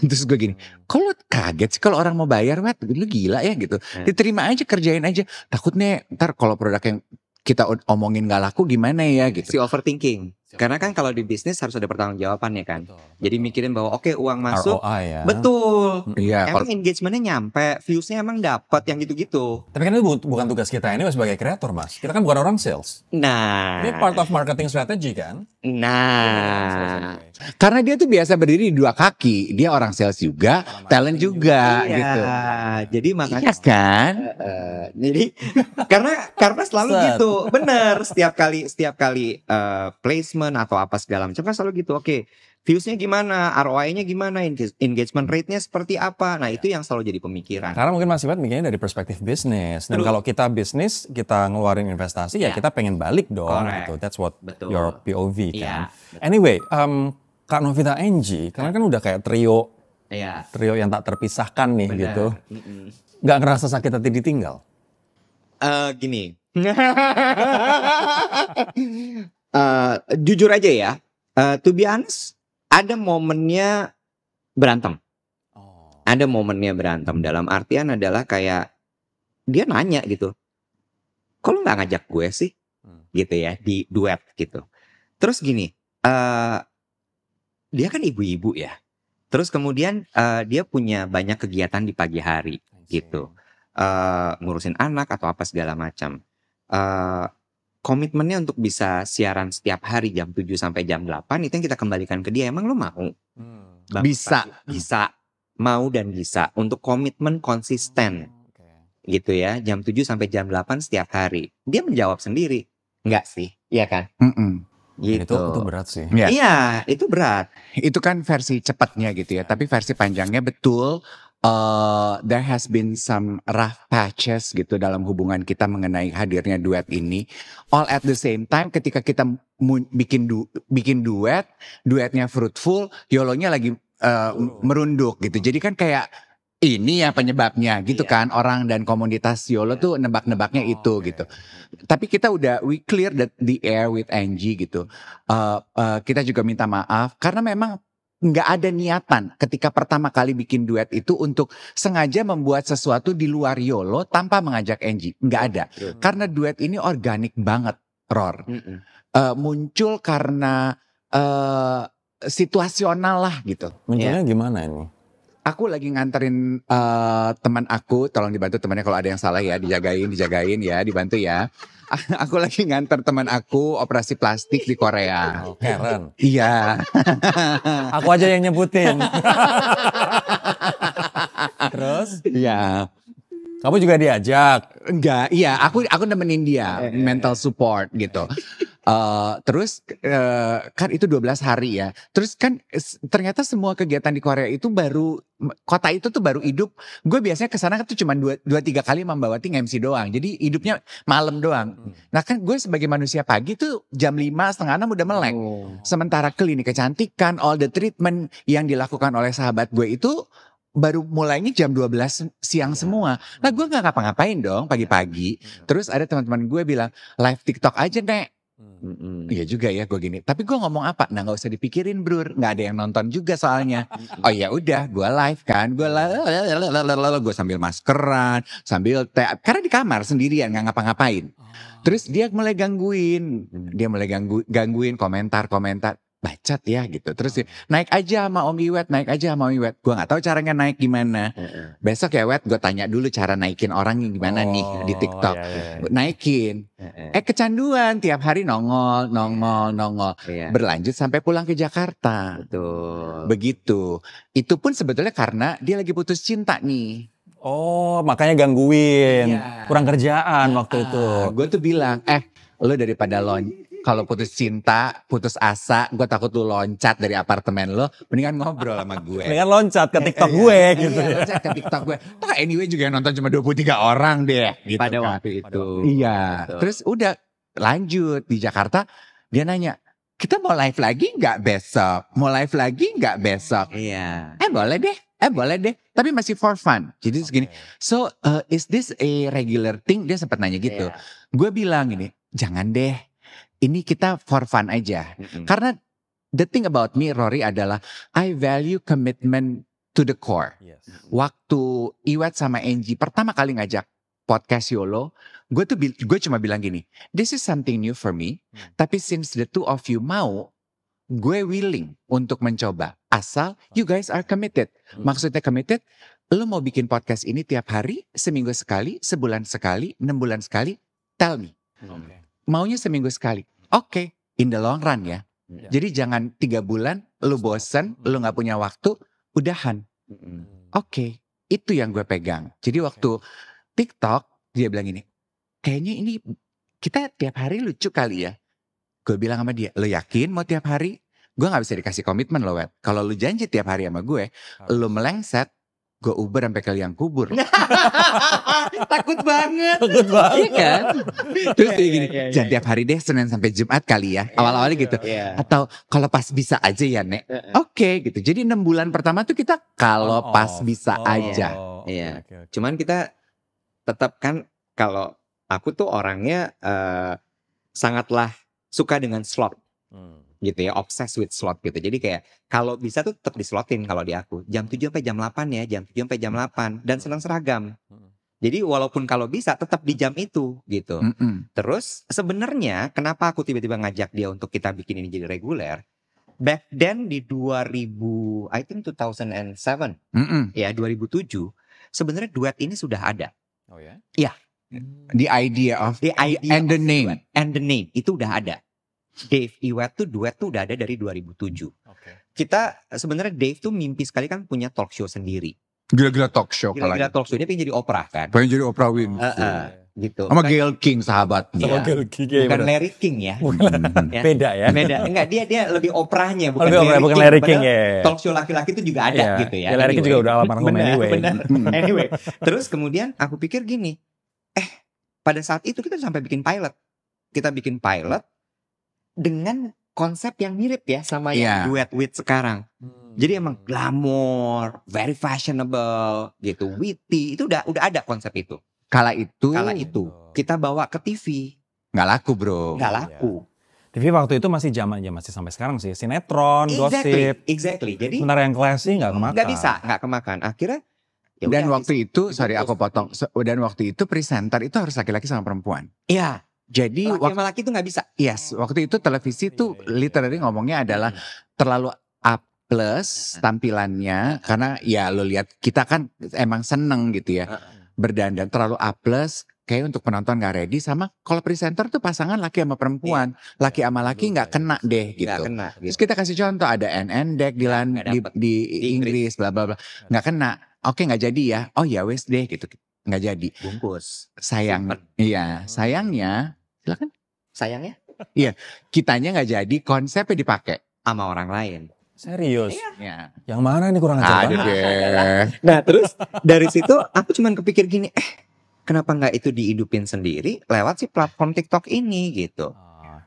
S3: Terus gue gini, kalau kaget sih kalau orang mau bayar, Wet, lu gila ya gitu. Diterima aja, kerjain aja. Takutnya ntar kalau produk yang kita omongin gak laku gimana ya gitu.
S1: Si overthinking. Karena kan kalau di bisnis harus ada pertanggungjawabannya kan. Jadi mikirin bahwa oke, uang masuk.
S2: ROI ya.
S1: Betul.
S3: Iya.
S1: Emang engagementnya nyampe, viewsnya emang dapat yang gitu-gitu.
S2: Tapi kan itu bukan tugas kita ini sebagai kreator, Mas. Kita kan bukan orang sales.
S1: Nah.
S2: Ini part of marketing strategy kan.
S1: Nah.
S3: Karena dia tuh biasa berdiri di 2 kaki. Dia orang sales juga, talent juga
S1: Iya,
S3: gitu.
S1: jadi makanya
S3: Iya kan?
S1: jadi karena selalu gitu. Bener, setiap kali placement atau apa segala macam kan selalu gitu. Oke, viewsnya gimana, ROI-nya gimana, engagement rate-nya seperti apa. Nah, itu yang selalu jadi pemikiran.
S2: Karena mungkin Mas Iwet mikirnya dari perspektif bisnis. Dan kalau kita bisnis, kita ngeluarin investasi, ya kita pengen balik dong. Gitu. That's what your POV kan. Anyway, Kak Novita Angie, karena kan udah kayak trio yang tak terpisahkan nih. Bener. Gitu. Gak ngerasa sakit hati ditinggal?
S1: Gini. Jujur aja ya, to be honest, ada momennya berantem. Ada momennya berantem dalam artian adalah kayak dia nanya gitu, kok lu gak ngajak gue sih? Gitu ya, di duet gitu. Terus gini, dia kan ibu-ibu ya. Terus kemudian dia punya banyak kegiatan di pagi hari gitu. Ngurusin anak atau apa segala macam. Komitmennya untuk bisa siaran setiap hari jam 7 sampai jam 8 itu yang kita kembalikan ke dia. Emang lu mau? Bisa. Mau dan bisa. Untuk komitmen konsisten. Gitu ya. Jam 7 sampai jam 8 setiap hari. Dia menjawab sendiri. Enggak sih? Iya kan? Gitu.
S2: Itu berat sih.
S1: Iya, itu berat.
S3: Itu kan versi cepatnya gitu ya. Tapi versi panjangnya betul. There has been some rough patches gitu dalam hubungan kita mengenai hadirnya duet ini. All at the same time, ketika kita bikin duetnya fruitful, Yolonya lagi merunduk gitu. Jadi kan kayak ini ya penyebabnya gitu kan. Orang dan komunitas Yolo tuh nebak-nebaknya itu gitu. Tapi kita we clear the air with Angie gitu. Kita juga minta maaf karena memang nggak ada niatan ketika pertama kali bikin duet itu untuk sengaja membuat sesuatu di luar Yolo tanpa mengajak Angie. Nggak ada. Karena duet ini organik banget, Ror. Muncul karena situasional lah gitu.
S2: Munculnya gimana ini?
S3: Aku lagi nganterin teman aku, tolong dibantu temannya kalau ada yang salah ya, dijagain ya, dibantu ya. Aku lagi nganter teman aku operasi plastik di Korea.
S2: Keren.
S3: Iya.
S2: Aku aja yang nyebutin. Terus?
S3: Iya.
S2: Kamu juga diajak?
S3: Enggak, iya. Aku nemenin dia, mental support gitu. Terus kan itu 12 hari ya. Terus kan ternyata semua kegiatan di Korea itu kota itu tuh baru hidup. Gue biasanya kesana tuh cuma 2-3 kali membawa tim MC doang. Jadi hidupnya malam doang. Nah kan gue sebagai manusia pagi tuh jam 5, setengah 6 udah melek. Sementara klinik kecantikan, all the treatment yang dilakukan oleh sahabat gue itu baru mulainya jam 12 siang semua. Lah gue gak ngapa-ngapain dong pagi-pagi. Terus ada teman-teman gue bilang, live TikTok aja Nek. Iya juga ya gue gini. Tapi gue ngomong apa? Nah gak usah dipikirin bro. Gak ada yang nonton juga soalnya. Oh ya udah gue live kan. Gue sambil maskeran. Sambil teh. Karena di kamar sendirian gak ngapa-ngapain. Terus dia mulai gangguin. Dia mulai gangguin komentar-komentar. Bacot ya gitu. Terus dia, naik aja sama Om Iwet. Naik aja sama Om Iwet. Gue gak tahu caranya naik gimana. Besok ya Wet gue tanya dulu cara naikin orang gimana nih di TikTok. Naikin. Kecanduan tiap hari nongol. Berlanjut sampai pulang ke Jakarta.
S1: Betul.
S3: Begitu. Itu pun sebetulnya karena dia lagi putus cinta nih.
S2: Oh, makanya gangguin.
S3: Iya.
S2: Kurang kerjaan waktu itu.
S3: Gue tuh bilang, lo daripada kalau putus cinta, putus asa, gue takut lu loncat dari apartemen lo, mendingan ngobrol sama gue.
S2: Mendingan loncat ke TikTok gue gitu ya.
S3: Loncat ke TikTok gue. Toh anyway juga yang nonton cuma 23 orang deh. Gitu
S1: Pada
S3: kan.
S1: waktu itu.
S3: Iya.
S1: Betul.
S3: Terus udah lanjut di Jakarta, dia nanya, kita mau live lagi nggak besok? Mau live lagi nggak besok?
S1: Iya.
S3: Boleh deh. Tapi masih for fun. Jadi segini. So is this a regular thing? Dia sempat nanya gitu.
S1: Iya.
S3: Gue bilang ini, jangan deh. Ini kita for fun aja. Karena the thing about me, Rory, adalah I value commitment to the core.
S2: Yes.
S3: Waktu Iwet sama Angie pertama kali ngajak podcast YOLO, gue cuma bilang gini, this is something new for me. Tapi since the two of you mau, gue willing untuk mencoba. Asal you guys are committed. Maksudnya committed, lo mau bikin podcast ini tiap hari, seminggu sekali, sebulan sekali, 6 bulan sekali, tell me. Maunya seminggu sekali. Oke, in the long run ya. Jadi jangan 3 bulan, lu bosen, lu gak punya waktu, udahan. Oke, itu yang gue pegang. Jadi waktu TikTok, dia bilang ini, kayaknya ini kita tiap hari lucu kali ya. Gue bilang sama dia, lo yakin mau tiap hari? Gue gak bisa dikasih komitmen lo, Wet. Kalau lu janji tiap hari sama gue, lu melengsek, gue Uber sampai ke liang kubur. Takut banget. Iya kan? Terus dia gini, jangan tiap hari deh, Senin sampai Jumat kali ya. Awal-awalnya gitu. Atau kalau pas bisa aja ya Nek. Oke gitu. Jadi 6 bulan pertama tuh kita kalau pas bisa aja.
S1: Iya. Cuman kita tetap kan, kalau aku tuh orangnya sangatlah suka dengan slot. Gitu ya, obsessed with slot gitu. Jadi kayak kalau bisa tuh tetap dislotin kalau di aku. Jam 7 sampai jam 8 ya, jam 7 sampai jam 8 dan senang seragam. Jadi walaupun kalau bisa tetap di jam itu gitu. Terus sebenarnya kenapa aku tiba-tiba ngajak dia untuk kita bikin ini jadi reguler? Back then di 2000, I think 2007. Ya, 2007 sebenarnya duet ini sudah ada.
S2: Oh ya?
S3: Iya. The idea of and the name.
S1: Duet. And the name itu udah ada. Dave Iwet tuh duet tuh udah ada dari 2007. Kita sebenarnya Dave tuh mimpi sekali kan punya talk show sendiri.
S3: Gila-gila talk show.
S1: Gila-gila talk show, dia pengen jadi Oprah kan.
S3: Pengen jadi Oprah Winfrey.
S1: Gitu.
S3: Sama Gayle King sahabatnya.
S2: Sama Gayle King, ya,
S1: Bukan
S2: bener.
S1: Larry King ya.
S2: Ya. Beda ya.
S1: Beda. Enggak, dia lebih Oprahnya bukan
S2: Bukan Larry King ya.
S1: Talk show laki-laki itu juga ada gitu ya.
S2: Larry King juga udah almarhum anyway.
S1: Anyway, terus kemudian aku pikir gini, pada saat itu kita sampai bikin pilot. Kita bikin pilot dengan konsep yang mirip ya sama yang duet with sekarang. Jadi emang glamour, very fashionable, gitu, witty, itu udah ada konsep itu.
S3: Kala itu
S1: kita bawa ke TV.
S3: Nggak laku bro.
S1: Nggak laku.
S2: TV waktu itu masih zamannya, masih sampai sekarang sih, sinetron, gosip.
S1: Exactly. Jadi
S2: sebenarnya yang classy nggak kemakan.
S1: nggak kemakan. Akhirnya
S3: dan waktu itu, sorry aku potong. Dan waktu itu presenter itu harus laki-laki sama perempuan.
S1: Iya.
S3: Jadi
S1: laki-laki itu nggak bisa.
S3: Yes, waktu itu televisi tuh literally ngomongnya adalah terlalu A plus tampilannya, karena ya lo lihat kita kan emang seneng gitu ya berdandan terlalu A plus, kayak untuk penonton nggak ready. Sama kalau presenter tuh pasangan laki sama perempuan, laki sama laki nggak kena deh gitu.
S1: Nggak kena.
S3: Terus kita kasih contoh ada NN-Deck di Inggris, bla bla bla, nggak kena. Oke nggak jadi ya. Oh ya wes deh gitu, nggak jadi.
S1: Bungkus.
S3: Sayangnya. Silakan.
S1: Sayangnya?
S3: Iya, kitanya nggak jadi, konsepnya dipakai
S1: sama orang lain.
S2: Serius?
S3: Iya.
S2: Yang mana nih kurang ajar
S3: Ada
S2: banget?
S3: deh.
S1: Nah terus dari situ aku cuman kepikir gini, kenapa nggak itu dihidupin sendiri lewat si platform TikTok ini gitu.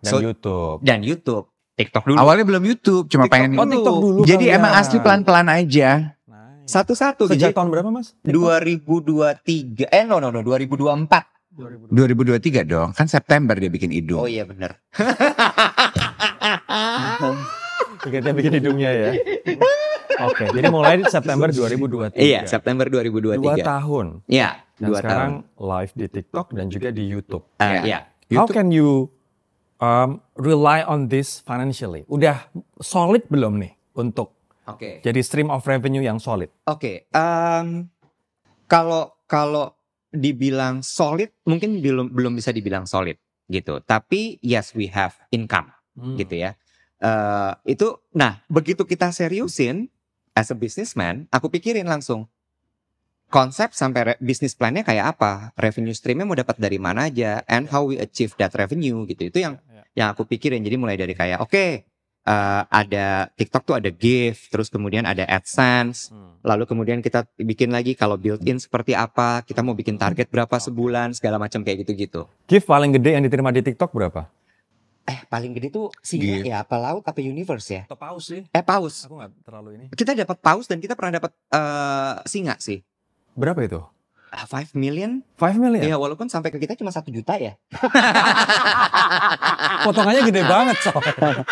S2: Dan YouTube.
S1: Dan YouTube. TikTok dulu.
S3: Awalnya belum YouTube, cuma
S1: TikTok
S3: pengen.
S2: TikTok dulu.
S3: Jadi
S2: kali
S3: emang
S2: ya.
S3: asli pelan-pelan aja.
S2: Nice.
S1: Satu-satu.
S2: Sejak
S1: Jadi
S2: tahun berapa Mas?
S1: 2023, 2024.
S3: 2023 dong, kan September dia bikin hidung.
S1: Oh iya bener.
S2: Kita bikin hidungnya ya. Oke, jadi mulai September 2023.
S1: Iya, September 2023.
S2: 2 tahun.
S1: Iya,
S2: Dan
S1: 2
S2: sekarang
S1: tahun.
S2: live di TikTok dan juga di YouTube.
S1: Iya.
S2: How
S3: YouTube-
S2: can you rely on this financially? Udah solid belum nih untuk
S1: Oke.
S2: jadi stream of revenue yang solid?
S1: Oke, kalau dibilang solid mungkin belum bisa dibilang solid gitu. Tapi yes, we have income gitu ya. Itu nah, begitu kita seriusin as a businessman, aku pikirin langsung konsep sampai bisnis plannya kayak apa, revenue streamnya mau dapat dari mana aja, and how we achieve that revenue gitu. Itu yang aku pikirin. Jadi mulai dari kayak ada TikTok tuh ada gift, terus kemudian ada AdSense, lalu kemudian kita bikin lagi kalau built-in seperti apa, kita mau bikin target berapa sebulan, segala macam kayak gitu-gitu.
S2: Gift paling gede yang diterima di TikTok berapa?
S1: Paling gede tuh singa
S3: Gift.
S1: ya, apa laut, apa universe ya?
S2: Atau paus sih?
S1: Paus.
S2: Aku nggak terlalu ini.
S1: Kita dapat paus dan kita pernah dapat singa sih.
S2: Berapa itu?
S1: 5 million.
S2: 5 million?
S1: Ya walaupun sampai ke kita cuma 1 juta ya.
S2: Potongannya gede banget soalnya.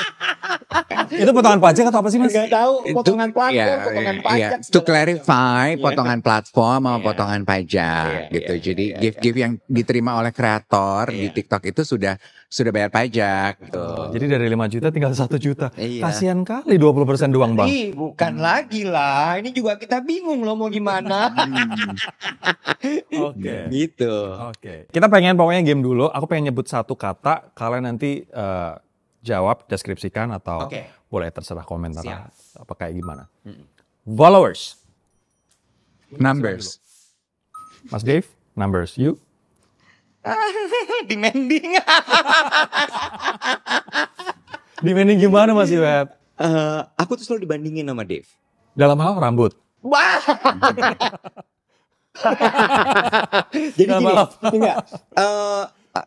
S2: Itu potongan pajak atau apa sih Mas?
S1: Nggak tahu, potongan platform,
S3: Iya,
S1: potongan
S3: iya.
S1: pajak.
S3: To
S1: segala
S3: clarify,
S1: Iya.
S3: potongan platform sama
S1: Iya.
S3: potongan pajak
S1: Iya,
S3: gitu.
S1: iya,
S3: Jadi
S1: iya,
S3: gift-gift yang diterima oleh kreator di
S1: Iya.
S3: TikTok itu sudah bayar pajak gitu.
S2: Jadi dari 5 juta tinggal 1 juta.
S1: Iya.
S2: Kasihan kali 20% doang Bang.
S1: Ih, bukan lagi lah. Ini juga kita bingung loh mau gimana.
S2: Oke.
S1: Gitu.
S2: Oke. Kita pengen pokoknya game dulu. Aku pengen nyebut satu kata. Kalian nanti jawab, deskripsikan atau
S1: Oke.
S2: boleh terserah komentar
S1: Siap.
S2: apa kayak gimana. Followers.
S3: Numbers.
S2: Mas Dave, numbers. You?
S1: Demanding.
S2: Dibanding gimana Mas Iwet?
S1: Aku tuh selalu dibandingin sama Dave.
S2: Dalam hal rambut.
S1: Wah. Jadi gini,
S2: Maaf.
S1: enggak.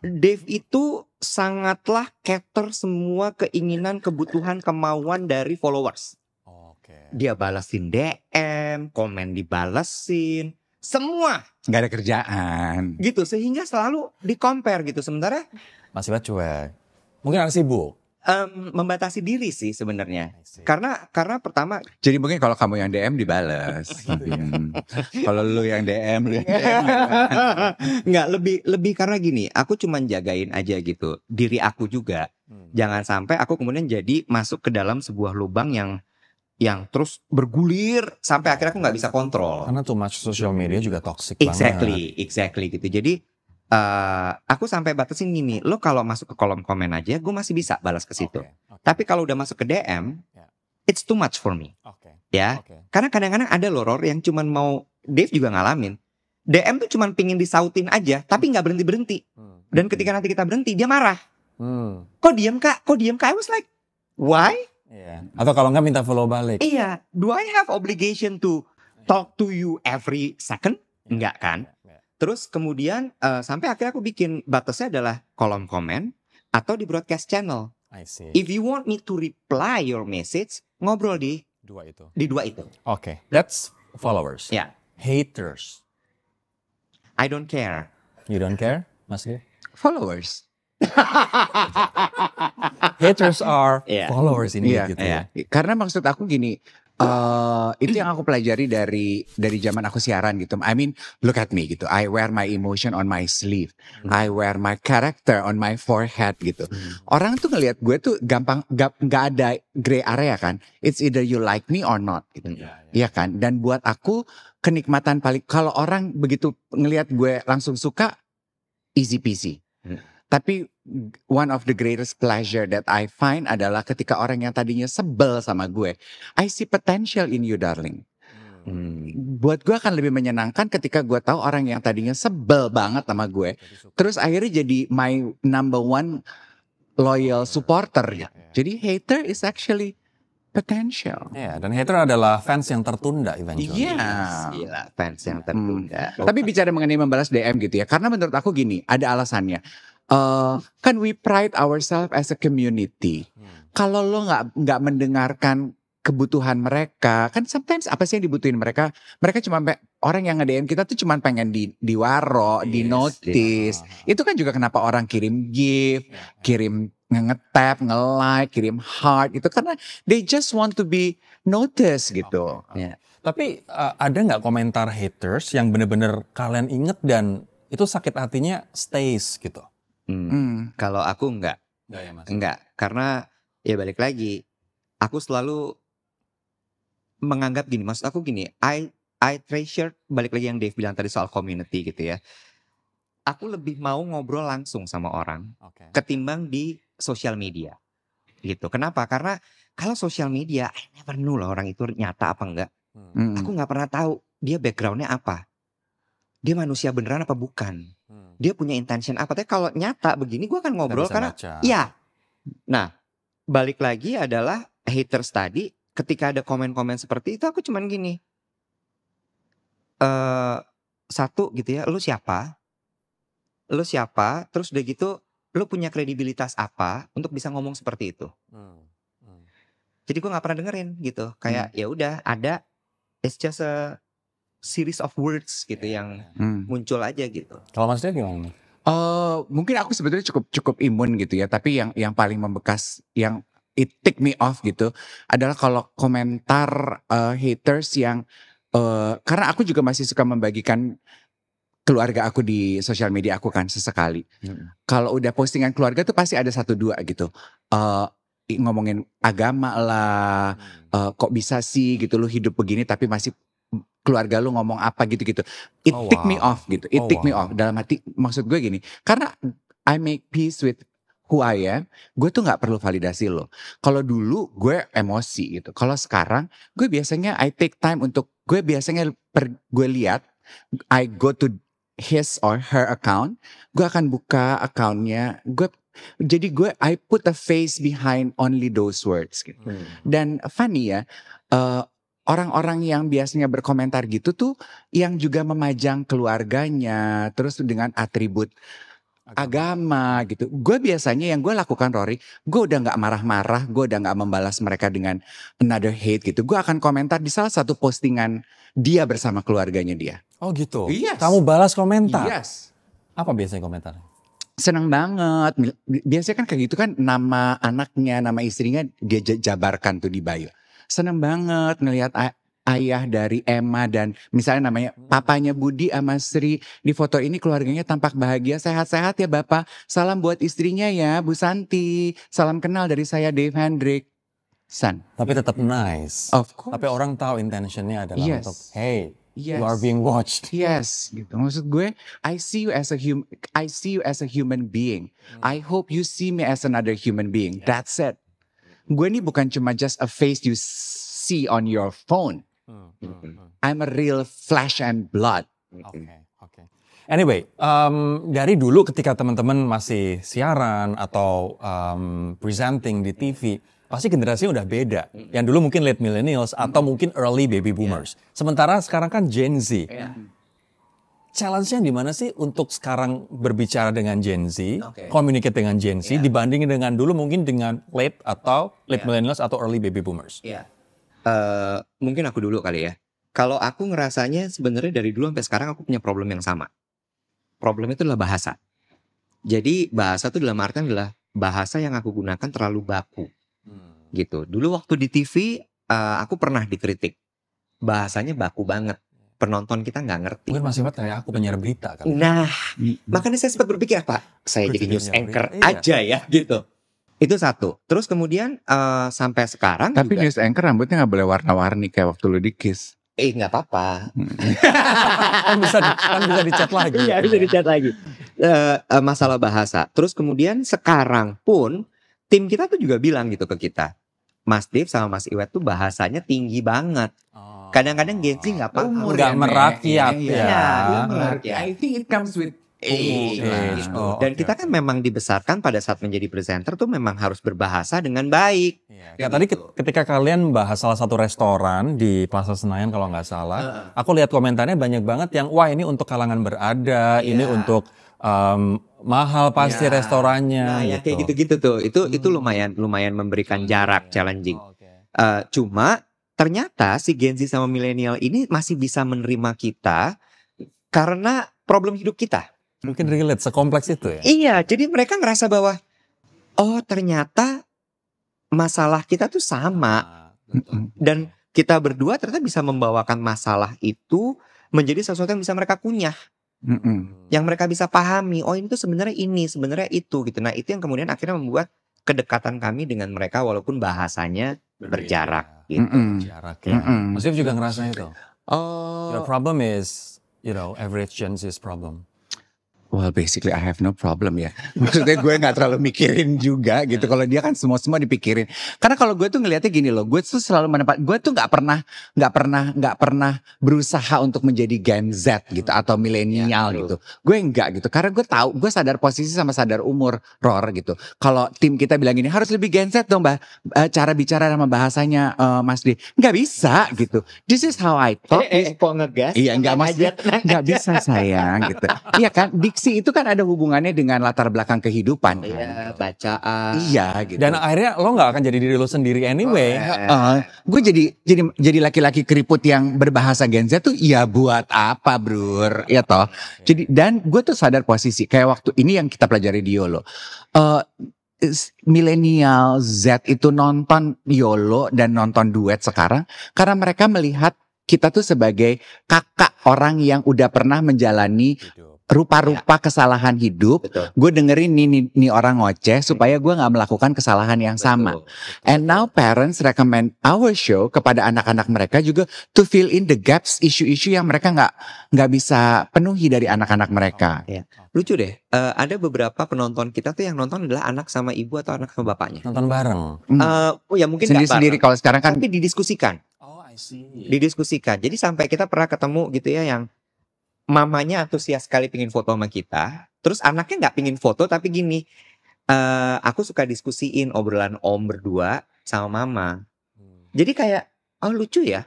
S1: Dave itu sangatlah cater semua keinginan, kebutuhan, kemauan dari followers.
S2: Oke.
S1: Dia balasin DM, komen dibalesin, semua
S3: Gak ada kerjaan.
S1: gitu. Sehingga selalu di-compare gitu. Sementara
S2: Mas Iwet cuek. Mungkin anak sibuk.
S1: membatasi diri sih sebenarnya. Karena pertama
S3: Jadi mungkin kalau kamu yang DM dibales. Kalau lu yang DM, lu yang DM.
S1: nggak lebih karena gini, aku cuman jagain aja gitu diri aku juga. Jangan sampai aku kemudian jadi masuk ke dalam sebuah lubang yang terus bergulir sampai akhirnya aku nggak bisa kontrol.
S2: Karena too much social media juga toxic banget.
S1: Exactly gitu. Jadi aku sampai batasin gini, lo kalau masuk ke kolom komen aja, gue masih bisa balas ke situ.
S2: Oke, oke.
S1: Tapi kalau udah masuk ke DM,
S2: Ya.
S1: it's too much for me,
S2: Oke.
S1: ya.
S2: Oke.
S1: Karena kadang-kadang ada loh Ror yang cuman mau, Dave juga ngalamin. DM tuh cuman pingin disautin aja, tapi nggak berhenti. Dan ketika nanti kita berhenti, dia marah. Kok diem kak? I was like, why?
S2: Iya. Atau kalau nggak minta follow balik.
S1: Iya, do I have obligation to talk to you every second? Enggak kan? Terus kemudian sampai akhirnya aku bikin batasnya adalah kolom komen atau di broadcast channel.
S2: I see.
S1: If you want me to reply your message, ngobrol di
S2: Dua itu.
S1: dua itu.
S2: Oke. That's followers.
S1: Ya,
S2: Haters.
S1: I don't care.
S2: You don't care, Mas G?
S3: Followers.
S2: Haters are
S1: Iya.
S2: followers ini
S3: Iya,
S2: gitu
S1: iya.
S2: ya.
S3: Karena maksud aku gini, itu yang aku pelajari dari zaman aku siaran gitu. I mean, look at me gitu. I wear my emotion on my sleeve. I wear my character on my forehead gitu. Orang tuh ngelihat gue tuh gampang, nggak ada gray area kan. It's either you like me or not gitu. Iya kan. Dan buat aku kenikmatan paling, kalau orang begitu ngelihat gue langsung suka, easy peasy. Tapi one of the greatest pleasure that I find adalah ketika orang yang tadinya sebel sama gue, I see potential in you darling. Buat gue akan lebih menyenangkan ketika gue tahu orang yang tadinya sebel banget sama gue, terus akhirnya jadi my number one loyal supporter. Jadi hater is actually potential.
S2: Iya, dan hater adalah fans yang tertunda eventually.
S3: Iya.
S1: Gila, fans yang tertunda.
S3: Tapi bicara mengenai membalas DM gitu ya, karena menurut aku gini, ada alasannya. Kan we pride ourselves as a community. Kalau lo nggak mendengarkan kebutuhan mereka. Kan sometimes apa sih yang dibutuhin mereka? Mereka cuma orang yang nge-DM kita tuh cuma pengen diwaro, di notice. Itu kan juga kenapa orang kirim gift, kirim nge-tap, nge-like, kirim heart itu karena they just want to be noticed gitu.
S1: Ya.
S2: Tapi ada nggak komentar haters yang bener-bener kalian inget dan itu sakit hatinya stays gitu?
S1: Kalau aku enggak.
S2: Enggak ya Mas?
S1: Enggak, karena ya balik lagi, aku selalu menganggap gini, maksud aku gini, I treasure, balik lagi yang Dave bilang tadi soal community gitu ya. Aku lebih mau ngobrol langsung sama orang ketimbang di sosial media gitu. Kenapa? Karena kalau sosial media, I never know lah orang itu nyata apa enggak. Aku nggak pernah tahu dia backgroundnya apa. Dia manusia beneran apa bukan. Dia punya intention apa. Tapi kalau nyata begini gue akan ngobrol karena iya. Nah balik lagi adalah haters tadi. Ketika ada komen-komen seperti itu aku cuman gini. Satu gitu ya. Lu siapa? Terus udah gitu lu punya kredibilitas apa untuk bisa ngomong seperti itu. Jadi gue gak pernah dengerin gitu. Kayak ya udah ada. It's just a series of words gitu yang muncul aja gitu.
S2: Kalau Mas Dev gimana?
S3: Mungkin aku sebetulnya cukup imun gitu ya. Tapi yang paling membekas, yang it take me off gitu, adalah kalau komentar haters yang karena aku juga masih suka membagikan keluarga aku di sosial media aku kan sesekali. Kalau udah postingan keluarga tuh pasti ada 1-2 gitu. Ngomongin agama lah, kok bisa sih gitu lu hidup begini tapi masih keluarga lu ngomong apa gitu-gitu. It take me off gitu. It take me off. Dalam hati maksud gue gini, karena I make peace with who I am, gue tuh gak perlu validasi lo. Kalau dulu gue emosi gitu. Kalau sekarang gue biasanya I take time untuk, gue biasanya gue lihat, I go to his or her account, gue akan buka accountnya, jadi gue I put a face behind only those words gitu. Dan funny ya, orang-orang yang biasanya berkomentar gitu tuh yang juga memajang keluarganya terus dengan atribut agama gitu. Gue biasanya yang gue lakukan, Rory, gue udah gak marah-marah, gue udah gak membalas mereka dengan another hate gitu. Gue akan komentar di salah satu postingan dia bersama keluarganya dia.
S2: Oh gitu?
S3: Yes.
S2: Kamu balas komentar?
S3: Yes.
S2: Apa biasanya komentarnya?
S3: Seneng banget. Biasanya kan kayak gitu kan, nama anaknya, nama istrinya dia jabarkan tuh di bio. Seneng banget ngelihat ayah dari Emma dan misalnya namanya papanya Budi sama Sri. Di foto ini keluarganya tampak bahagia, sehat-sehat ya Bapak. Salam buat istrinya ya Bu Santi. Salam kenal dari saya Dave Hendrik. Son.
S2: Tapi tetap nice.
S3: Of course.
S2: Tapi orang tahu intentionnya adalah untuk hey,
S3: yes,
S2: you are being watched.
S3: Yes, gitu. Maksud gue, I see you as a human being. I hope you see me as another human being. That's it. Gue ini bukan cuma just a face you see on your phone. I'm a real flesh and blood.
S2: Okay. Anyway, dari dulu ketika teman-teman masih siaran atau presenting di TV, pasti generasinya udah beda. Yang dulu mungkin late millennials atau mungkin early baby boomers. Sementara sekarang kan Gen Z. Challenge-nya di mana sih untuk sekarang berbicara dengan Gen Z, communicate dengan Gen Z dibandingin dengan dulu mungkin dengan late atau late millennials atau early baby boomers?
S1: Mungkin aku dulu kali ya. Kalau aku ngerasanya sebenarnya dari dulu sampai sekarang aku punya problem yang sama. Problemnya itu adalah bahasa. Jadi bahasa itu dalam artian adalah bahasa yang aku gunakan terlalu baku. Gitu. Dulu waktu di TV aku pernah dikritik. Bahasanya baku banget. Penonton kita nggak ngerti.
S2: Mungkin masih kayak aku penyiar berita kali.
S1: Nah, makanya saya sempat berpikir Pak, saya jadi news anchor aja ya gitu. Itu satu. Terus kemudian sampai sekarang
S3: tapi
S1: juga,
S3: news anchor rambutnya gak boleh warna-warni kayak waktu lu di Kiss.
S1: nggak apa-apa.
S2: kan bisa dicat lagi.
S1: Iya, bisa dicat lagi. Masalah bahasa. Terus kemudian sekarang pun tim kita tuh juga bilang gitu ke kita, Mas Dev sama Mas Iwet tuh bahasanya tinggi banget. Kadang-kadang Gen Z nggak paham.
S2: Nggak merakyat
S1: ya.
S3: I think it comes with
S1: Gitu. Dan kita kan memang dibesarkan pada saat menjadi presenter tuh memang harus berbahasa dengan baik.
S2: Ya tadi ketika kalian bahas salah satu restoran di Plaza Senayan kalau nggak salah, aku lihat komentarnya banyak banget yang wah ini untuk kalangan berada, ini untuk mahal pasti restorannya.
S1: Nah, ya kayak gitu-gitu tuh. Itu lumayan memberikan jarak, challenging. Cuma ternyata si Gen Z sama milenial ini masih bisa menerima kita karena problem hidup kita.
S2: Mungkin relate, sekompleks itu ya.
S1: Iya, jadi mereka ngerasa bahwa oh ternyata masalah kita tuh sama. Dan kita berdua ternyata bisa membawakan masalah itu menjadi sesuatu yang bisa mereka kunyah. Yang mereka bisa pahami, oh ini tuh sebenarnya ini, sebenarnya itu gitu. Nah itu yang kemudian akhirnya membuat kedekatan kami dengan mereka walaupun bahasanya berjarak gitu.
S2: Jarak ya. Mas Dev juga ngerasa itu. The problem is, average Gen Z's problem.
S3: Well basically I have no problem ya. Maksudnya gue gak terlalu mikirin juga gitu. Kalau dia kan semua dipikirin. Karena kalau gue tuh ngelihatnya gini loh. Gue tuh selalu gue tuh gak pernah berusaha untuk menjadi Gen Z gitu. Atau milenial gitu. Gue enggak gitu. Karena gue tahu, gue sadar posisi sama sadar umur Ror gitu. Kalau tim kita bilang gini, harus lebih Gen Z dong cara bicara sama bahasanya Mas D. Gak bisa gitu. This is how I talk.
S1: Kok ngegas?
S3: Iya enggak Mas D. Gak bisa sayang gitu. Iya kan, diksi itu kan ada hubungannya dengan latar belakang kehidupan.
S1: Iya, bacaan.
S3: Iya gitu.
S2: Dan akhirnya lo gak akan jadi diri lo sendiri anyway.
S3: Gue jadi laki-laki keriput yang berbahasa Gen Z tuh ya buat apa bro? Ya toh. Jadi dan gue tuh sadar posisi kayak waktu ini yang kita pelajari di YOLO. Milenial Z itu nonton YOLO dan nonton duet sekarang karena mereka melihat kita tuh sebagai kakak orang yang udah pernah menjalani rupa-rupa kesalahan hidup. Gue dengerin nih orang ngoceh supaya gue gak melakukan kesalahan yang sama. And now parents recommend our show kepada anak-anak mereka juga to fill in the gaps, isu-isu yang mereka gak bisa penuhi dari anak-anak mereka.
S1: Lucu deh, ada beberapa penonton kita tuh yang nonton adalah anak sama ibu atau anak sama bapaknya.
S2: Nonton bareng.
S1: Ya mungkin
S3: Sendiri-sendiri kalau sekarang kan.
S1: tapi didiskusikan.
S2: Oh I see.
S1: Didiskusikan. Jadi sampai kita pernah ketemu gitu ya yang mamanya antusias sekali pingin foto sama kita. Terus anaknya gak pingin foto tapi gini, aku suka diskusiin obrolan om berdua sama mama. Jadi kayak, oh lucu ya,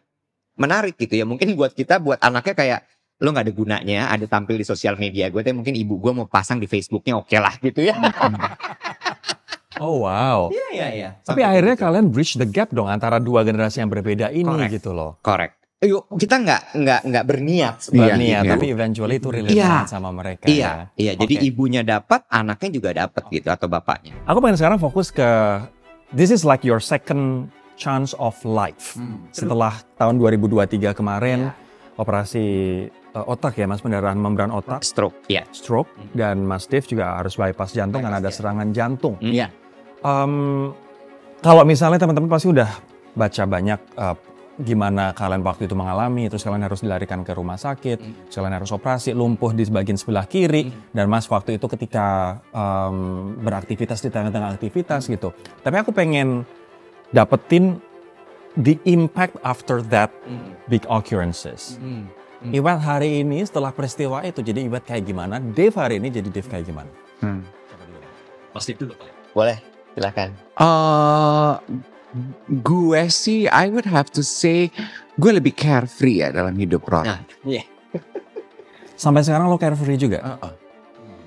S1: menarik gitu ya. Mungkin buat kita, buat anaknya kayak, lo gak ada gunanya, ada tampil di sosial media gue. Tapi mungkin ibu gue mau pasang di Facebooknya oke lah gitu ya.
S2: Oh wow.
S1: Iya.
S2: Tapi akhirnya kalian bridge the gap dong antara dua generasi yang berbeda ini.
S1: Correct.
S2: Gitu loh.
S1: Correct. Yuk, kita nggak berniat
S2: Berniat,
S1: sebenarnya.
S2: tapi eventually itu relate
S1: Iya.
S2: sama mereka.
S1: Iya. Jadi
S2: Oke.
S1: ibunya dapat, anaknya juga dapat gitu atau bapaknya.
S2: Aku pengen sekarang fokus ke this is like your second chance of life. Setelah tahun 2023 kemarin operasi otak ya Mas, pendarahan membran otak,
S1: Stroke. Iya.
S2: stroke, dan Mas Dev juga harus bypass jantung karena ada serangan jantung.
S3: Iya.
S2: Kalau misalnya teman-teman pasti udah baca banyak gimana kalian waktu itu mengalami, terus kalian harus dilarikan ke rumah sakit, terus kalian harus operasi, lumpuh di bagian sebelah kiri, dan Mas waktu itu ketika beraktivitas di tengah-tengah aktivitas gitu. Tapi aku pengen dapetin the impact after that big occurrences. Iwat hari ini setelah peristiwa itu jadi Iwat kayak gimana, Dev hari ini jadi Dev kayak gimana?
S1: Pasti dulu Pak. Boleh, silakan.
S3: Gue sih I would have to say gue lebih carefree ya dalam hidup Ron.
S1: Nah, iya.
S2: Sampai sekarang lo carefree juga?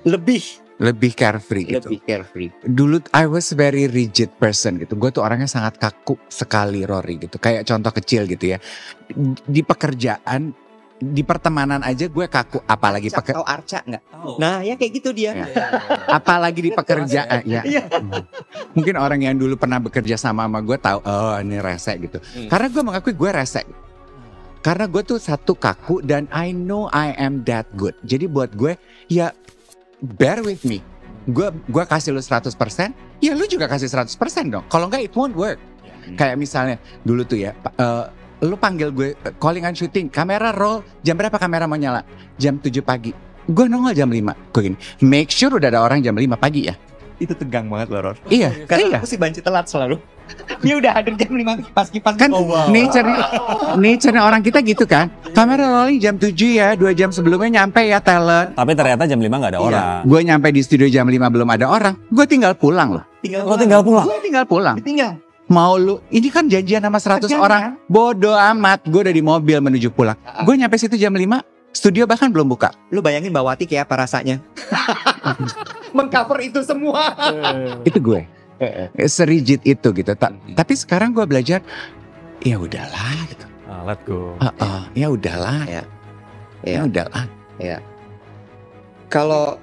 S3: Lebih carefree gitu.
S1: Lebih carefree.
S3: Dulu I was very rigid person gitu. Gue tuh orangnya sangat kaku sekali Rory gitu. Kayak contoh kecil gitu ya. Di pekerjaan, di pertemanan aja gue kaku, apalagi
S1: Tahu Arca nggak? Nah, ya kayak gitu dia.
S3: apalagi di pekerjaan ya. Mungkin orang yang dulu pernah bekerja sama gue tahu, oh ini rese gitu. Karena gue mengakui gue rese. Karena gue tuh satu kaku dan I know I am that good. Jadi buat gue ya bear with me. Gue kasih lu 100%, ya lu juga kasih 100% dong. Kalau enggak it won't work. Kayak misalnya dulu tuh ya, lu panggil gue calling and shooting, kamera roll, jam berapa kamera mau nyala? Jam 7 pagi. Gue nongol jam 5. Gue gini, make sure udah ada orang jam 5 pagi ya.
S1: Itu tegang banget loh, Ror.
S3: Iya,
S1: Karena aku sih banci telat selalu. Dia udah hadir jam 5 kipas-kipas.
S3: Kan nature-nya orang kita gitu kan. Kamera rolling jam 7 ya, 2 jam sebelumnya nyampe ya talent.
S2: Tapi ternyata jam 5 gak ada orang.
S3: Gue nyampe di studio jam 5 belum ada orang. Gue tinggal pulang loh.
S2: Lo tinggal pulang?
S3: Gue tinggal pulang.
S1: Tinggal.
S3: Mau lu, ini kan janjian sama 100 orang. Bodoh amat, gue udah di mobil menuju pulang. Gue nyampe situ jam 5, studio bahkan belum buka.
S1: Lu bayangin Mbak Wati kayak apa rasanya? Mengcover itu semua.
S3: Itu gue. Serigid itu gitu. Tapi sekarang gue belajar, ya udahlah gitu.
S2: Let go.
S3: Ya udahlah.
S1: Ya.
S3: Ya udahlah.
S1: Ya. Kalau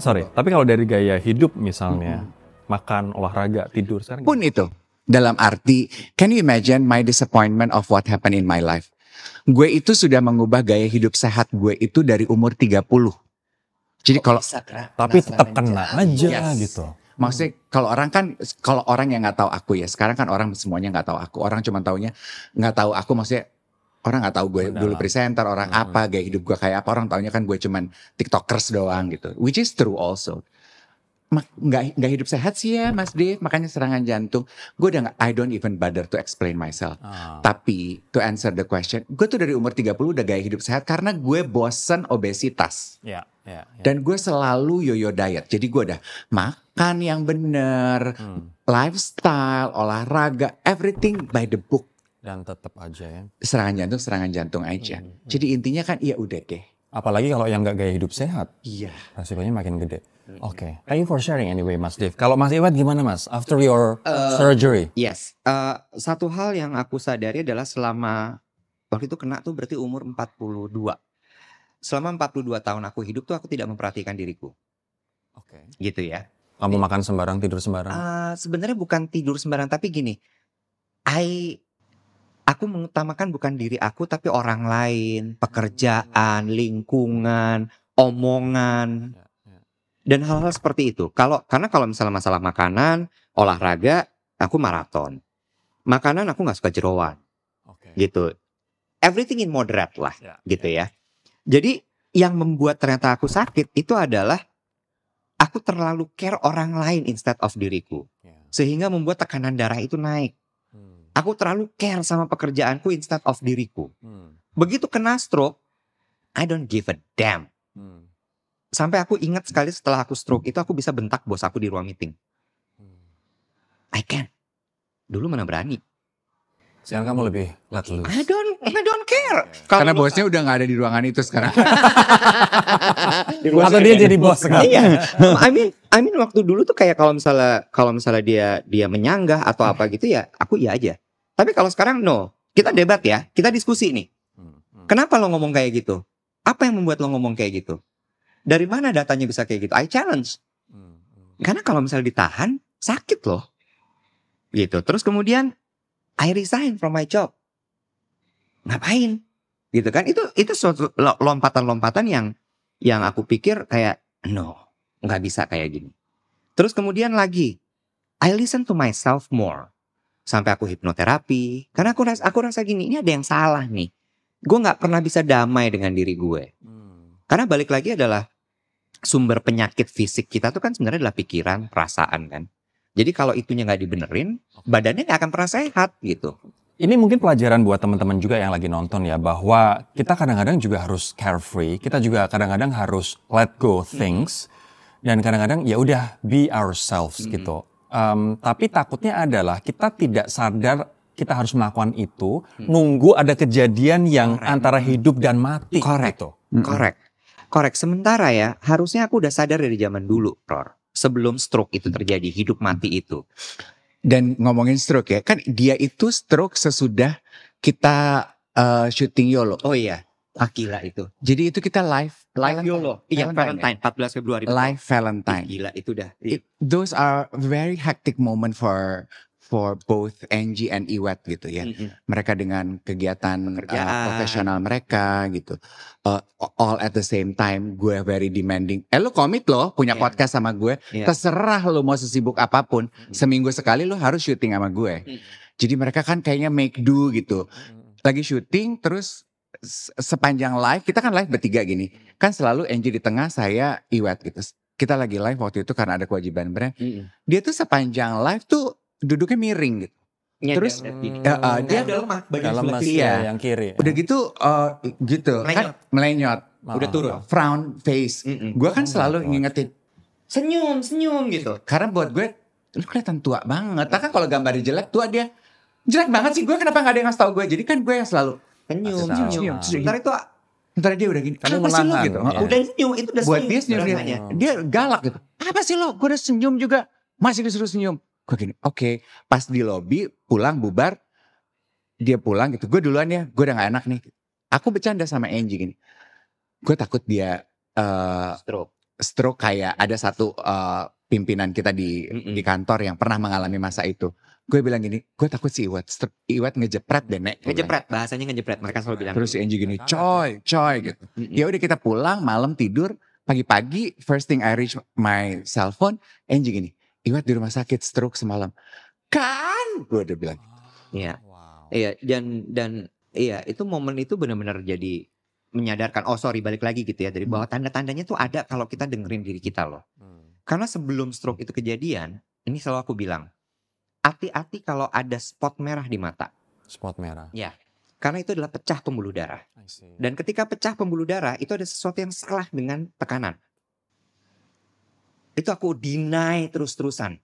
S2: Sorry, tapi kalau dari gaya hidup misalnya, makan, olahraga, tidur, sekarang
S3: Pun itu. Dalam arti, can you imagine my disappointment of what happened in my life? Gue itu sudah mengubah gaya hidup sehat gue itu dari umur 30. Jadi kalau
S2: tapi tetap kena aja
S3: Yes.
S2: gitu.
S3: maksudnya kalau orang yang nggak tahu aku ya, sekarang kan orang semuanya nggak tahu aku, orang cuma taunya nggak tahu aku, maksudnya orang nggak tahu gue dulu presenter, orang apa, gaya hidup gue kayak apa, orang taunya kan gue cuman tiktokers doang gitu, which is true also. Nggak hidup sehat sih ya Mas Dave, makanya serangan jantung. Gue udah I don't even bother to explain myself. Tapi to answer the question, gue tuh dari umur 30 udah gaya hidup sehat karena gue bosen obesitas.
S2: Ya.
S3: Dan gue selalu yo-yo diet. Jadi gue udah makan yang bener, lifestyle, olahraga, everything by the book.
S2: Dan tetap aja ya.
S3: Serangan jantung aja. Jadi intinya kan ya udah deh.
S2: Apalagi kalau yang nggak gaya hidup sehat,
S3: Iya.
S2: resikonya makin gede. Oke. Thank you for sharing anyway Mas Dave. Kalau Mas Iwet gimana Mas? After your surgery?
S1: Yes. Satu hal yang aku sadari adalah selama waktu itu kena tuh berarti umur 42. Selama 42 tahun aku hidup tuh aku tidak memperhatikan diriku.
S2: Oke.
S1: Gitu ya.
S2: Kamu makan sembarang, tidur sembarang?
S1: Sebenarnya bukan tidur sembarang, tapi gini. Aku mengutamakan bukan diri aku tapi orang lain, pekerjaan, lingkungan, omongan. Dan hal-hal seperti itu. Karena kalau misalnya masalah makanan, olahraga, aku maraton. Makanan aku nggak suka jeroan. Gitu. Everything in moderate lah, gitu ya. Jadi yang membuat ternyata aku sakit itu adalah aku terlalu care orang lain instead of diriku. Sehingga membuat tekanan darah itu naik. Aku terlalu care sama pekerjaanku instead of diriku. Begitu kena stroke, I don't give a damn. Sampai aku ingat sekali setelah aku stroke itu aku bisa bentak bos aku di ruang meeting. I can. Dulu mana berani.
S2: Sekarang kamu lebih let loose.
S1: I don't care.
S3: Karena bosnya udah gak ada di ruangan itu sekarang.
S2: Atau dia jadi bos sekarang.
S1: Iya. I mean waktu dulu tuh kayak kalau misalnya dia menyanggah atau apa gitu ya, aku iya aja. Tapi kalau sekarang no. Kita debat ya, kita diskusi nih. Kenapa lo ngomong kayak gitu? Apa yang membuat lo ngomong kayak gitu? Dari mana datanya bisa kayak gitu? I challenge. Karena kalau misalnya ditahan, sakit loh. Gitu. Terus kemudian I resign from my job. Ngapain? Gitu kan? Itu suatu lompatan-lompatan yang aku pikir kayak no, nggak bisa kayak gini. Terus kemudian lagi, I listen to myself more. Sampai aku hipnoterapi. Karena aku rasa gini, ini ada yang salah nih. Gue nggak pernah bisa damai dengan diri gue. Karena balik lagi adalah sumber penyakit fisik kita tuh kan sebenarnya adalah pikiran, perasaan kan. Jadi kalau itunya nggak dibenerin, badannya nggak akan pernah sehat gitu.
S2: Ini mungkin pelajaran buat teman-teman juga yang lagi nonton ya, bahwa kita kadang-kadang juga harus carefree, kita juga kadang-kadang harus let go things, dan kadang-kadang ya udah be ourselves gitu. Tapi takutnya adalah kita tidak sadar kita harus melakukan itu, nunggu ada kejadian yang antara hidup dan mati. Gitu.
S1: Correct. Sementara ya, harusnya aku udah sadar dari zaman dulu, Ror. Sebelum stroke itu terjadi, hidup mati itu.
S3: Dan ngomongin stroke ya, kan dia itu stroke sesudah kita syuting YOLO.
S1: Oh iya, gila itu.
S3: Jadi itu kita live
S1: YOLO. Iya, Valentine, 14 Februari.
S3: Live Valentine.
S1: Gila itu dah.
S3: Those are very hectic moment for both Angie and Iwet gitu ya. Mereka dengan kegiatan profesional mereka gitu. All at the same time, gue very demanding. Lo komit lo punya podcast sama gue. Terserah lo mau sesibuk apapun. Seminggu sekali lo harus syuting sama gue. Jadi mereka kan kayaknya make do gitu. Lagi syuting terus sepanjang live, kita kan live bertiga gini. Kan selalu Angie di tengah, saya Iwet gitu. Kita lagi live waktu itu karena ada kewajiban brand. Dia tuh sepanjang live tuh duduknya miring gitu. Terus dia
S1: lemah bagian
S2: Dalam
S1: sebelah
S2: yang kiri.
S3: udah gitu gitu kan melenyot.
S1: Udah turun.
S3: Frown face. Gue kan selalu ngingetin
S1: Senyum gitu.
S3: karena buat gue lu kelihatan tua banget. Kan kalau gambarnya jelek tua dia jelek banget sih. Gue kenapa gak ada yang ngasih tau gue. Jadi kan gue yang selalu
S1: Senyum. Sebentar itu
S3: ntar dia udah gini.
S2: Kamu
S3: Apa sih lo
S2: menahan,
S3: gitu.
S2: ya.
S1: udah senyum, itu udah
S3: Buat
S1: senyum.
S3: dia senyum
S1: rasanya.
S3: dia galak gitu. Apa sih lo? Gue udah senyum juga masih disuruh senyum. Gue gini, oke. Pas di lobi pulang bubar, dia pulang gitu. Gue duluan ya, gue udah gak enak nih. Aku bercanda sama Angie gini. Gue takut dia stroke kayak ada satu pimpinan kita di kantor yang pernah mengalami masa itu. Gue bilang gini, gue takut si Iwat ngejepret deh Nek.
S1: Ngejepret, bahasanya ngejepret. Mereka selalu bilang.
S3: Terus si Angie gini, coy gitu. Ya udah kita pulang, malam tidur, pagi-pagi first thing I reach my cell phone, Angie gini, Iwat di rumah sakit stroke semalam. Kan? Gue udah bilang.
S1: Iya. Iya, dan iya, itu momen itu benar-benar jadi menyadarkan, balik lagi gitu ya, dari bahwa tanda-tandanya tuh ada kalau kita dengerin diri kita loh. Karena sebelum stroke itu kejadian, ini selalu aku bilang, hati-hati kalau ada spot merah di mata.
S2: Spot merah.
S1: Ya, karena itu adalah pecah pembuluh darah. Dan ketika pecah pembuluh darah, itu ada sesuatu yang salah dengan tekanan. Itu aku deny terus-terusan.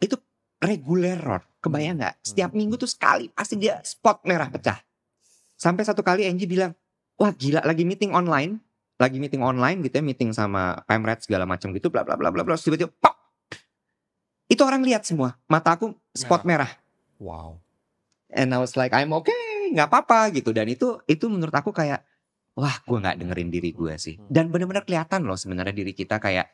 S1: Itu reguler, Rod. Kebayang gak? Setiap minggu tuh sekali pasti dia spot merah pecah. Sampai satu kali Angie bilang, wah gila, lagi meeting online gitu ya, meeting sama Pemret segala macam gitu, bla bla bla bla bla, tiba-tiba pop. Itu orang lihat semua, mata aku spot merah.
S2: Wow.
S1: And I was like, I'm okay, nggak apa-apa gitu. Dan itu menurut aku kayak, wah gue nggak dengerin diri gue sih. Dan benar-benar kelihatan loh sebenarnya diri kita kayak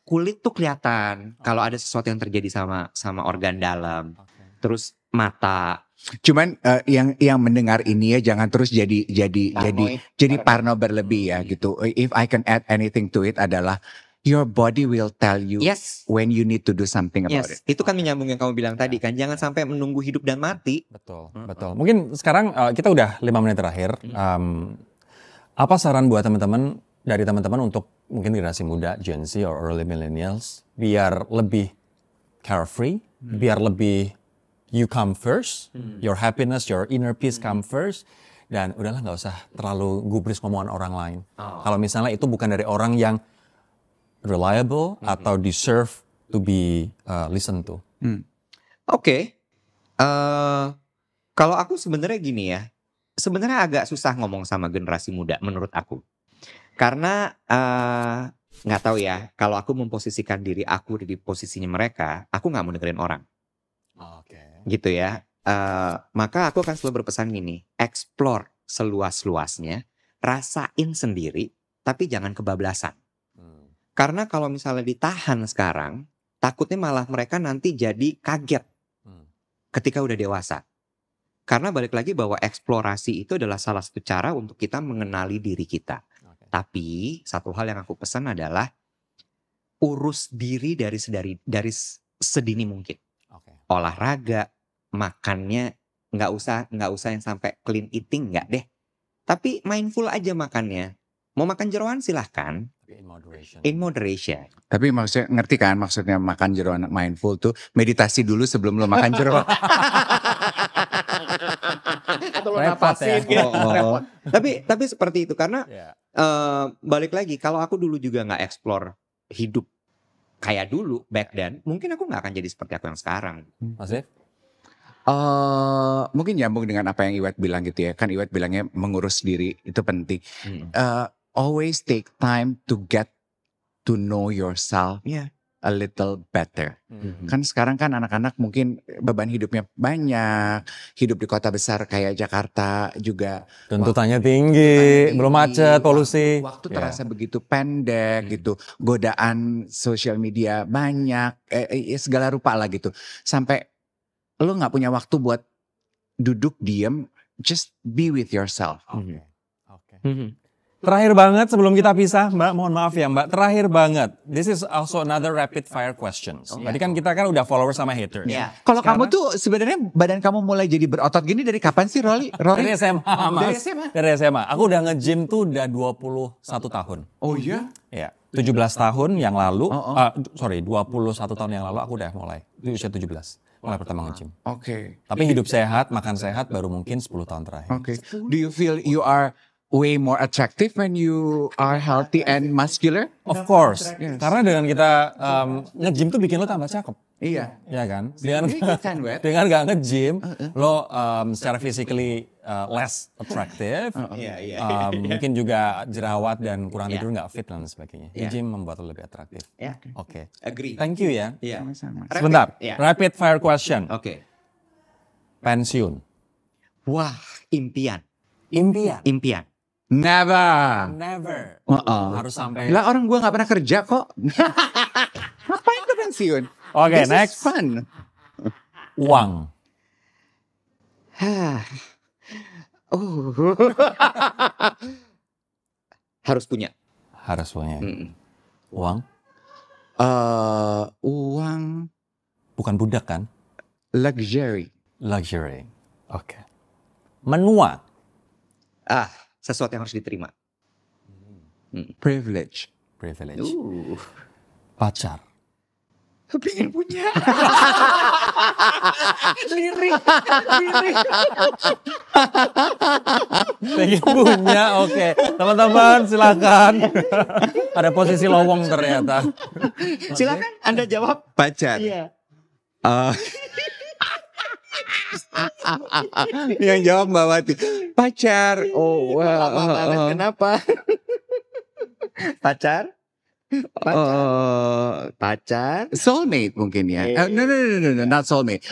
S1: kulit tuh kelihatan kalau ada sesuatu yang terjadi sama organ dalam. Terus mata.
S3: Cuman yang mendengar ini ya jangan terus jadi parno berlebih ya gitu. If I can add anything to it adalah your body will tell you when you need to do something about it.
S1: Itu kan menyambung yang kamu bilang tadi kan, jangan sampai menunggu hidup dan mati.
S2: Betul. Mungkin sekarang kita udah 5 menit terakhir. Apa saran buat teman-teman untuk mungkin generasi muda, Gen Z or early millennials, biar lebih carefree, biar lebih you come first, your happiness, your inner peace come first, dan udahlah nggak usah terlalu gubris ngomongan orang lain. Kalau misalnya itu bukan dari orang yang reliable atau deserve to be listened to.
S1: Oke. Kalau aku sebenarnya gini ya, sebenarnya agak susah ngomong sama generasi muda menurut aku, karena nggak tahu ya, kalau aku memposisikan diri aku di posisinya mereka, aku nggak mau dengerin orang. Gitu ya. Maka aku akan selalu berpesan gini, explore seluas-luasnya, rasain sendiri, tapi jangan kebablasan. Karena kalau misalnya ditahan sekarang, takutnya malah mereka nanti jadi kaget ketika udah dewasa. Karena balik lagi bahwa eksplorasi itu adalah salah satu cara untuk kita mengenali diri kita. Tapi satu hal yang aku pesan adalah urus diri dari sedini mungkin. Olahraga, makannya nggak usah yang sampai clean eating, nggak deh. Tapi mindful aja makannya. Mau makan jeroan silahkan. In moderation.
S3: Tapi maksudnya ngerti kan maksudnya makan jeroan mindful tuh meditasi dulu sebelum lo makan jeroan.
S1: Atau lo napasin gitu. Tapi seperti itu karena balik lagi kalau aku dulu juga nggak explore hidup kayak dulu back then, mungkin aku nggak akan jadi seperti aku yang sekarang.
S2: Maksudnya?
S3: Mungkin nyambung dengan apa yang Iwat bilang gitu ya. Kan Iwat bilangnya mengurus diri itu penting. Always take time to get to know yourself a little better. Kan sekarang kan anak-anak mungkin beban hidupnya banyak, hidup di kota besar kayak Jakarta juga.
S2: Tuntutannya tinggi, belum macet, polusi.
S3: Waktu terasa begitu pendek gitu, godaan sosial media banyak, segala rupa lah gitu. Sampai lo nggak punya waktu buat duduk diem, just be with yourself.
S2: Terakhir banget sebelum kita pisah, Mbak, mohon maaf ya Mbak, terakhir banget. This is also another rapid fire questions. Tadi kan kita kan udah followers sama haters.
S3: Kalau kamu tuh sebenarnya badan kamu mulai jadi berotot gini dari kapan sih, Rolly?
S2: Dari SMA, Mas. Dari SMA. Aku udah nge-gym tuh udah 21 tahun.
S3: Oh iya?
S2: Iya. 17 tahun yang lalu, 21 tahun yang lalu aku udah mulai. Itu usia 17. Mulai pertama nge-gym.
S3: Oke.
S2: Tapi hidup sehat, makan sehat baru mungkin 10 tahun terakhir.
S3: Oke. Do you feel you are way more attractive when you are healthy and muscular?
S2: Of course.
S3: Yes.
S2: Karena dengan kita nge-gym tuh bikin lo tambah cakep.
S3: Iya.
S2: Ya kan? Dengan gak nge-gym, lo secara physically less attractive. Mungkin juga jerawat dan kurang tidur gak fit dan sebagainya. Gym membuat lo lebih atraktif. Oke.
S1: Agree.
S2: Thank you ya.
S3: Sama-sama.
S2: Sebentar. Rapid fire question.
S1: Oke.
S2: Pensiun.
S1: Wah, impian.
S2: Impian.
S3: Never.
S2: Never. Harus sampai.
S3: Lah orang gua nggak pernah kerja kok. Ngapain gue pensiun?
S2: Oke,
S3: This
S2: next.
S3: is fun.
S2: Uang.
S1: Harus punya.
S2: Harus punya. Uang.
S3: Uang
S2: Bukan budak kan?
S3: luxury.
S2: Luxury. Oke. Menua.
S1: Sesuatu yang harus diterima.
S3: Privilege.
S2: Privilege. Pacar.
S1: Pengen punya.
S2: Pengen punya, oke. Teman-teman silakan. Ada posisi lowong ternyata.
S1: Silakan Anda jawab.
S3: Pacar.
S1: Iya.
S3: Yang jawab Mbak Wati. Pacar. Oh,
S1: Kenapa? Pacar? Pacar?
S3: Soulmate mungkin ya. No, not soulmate.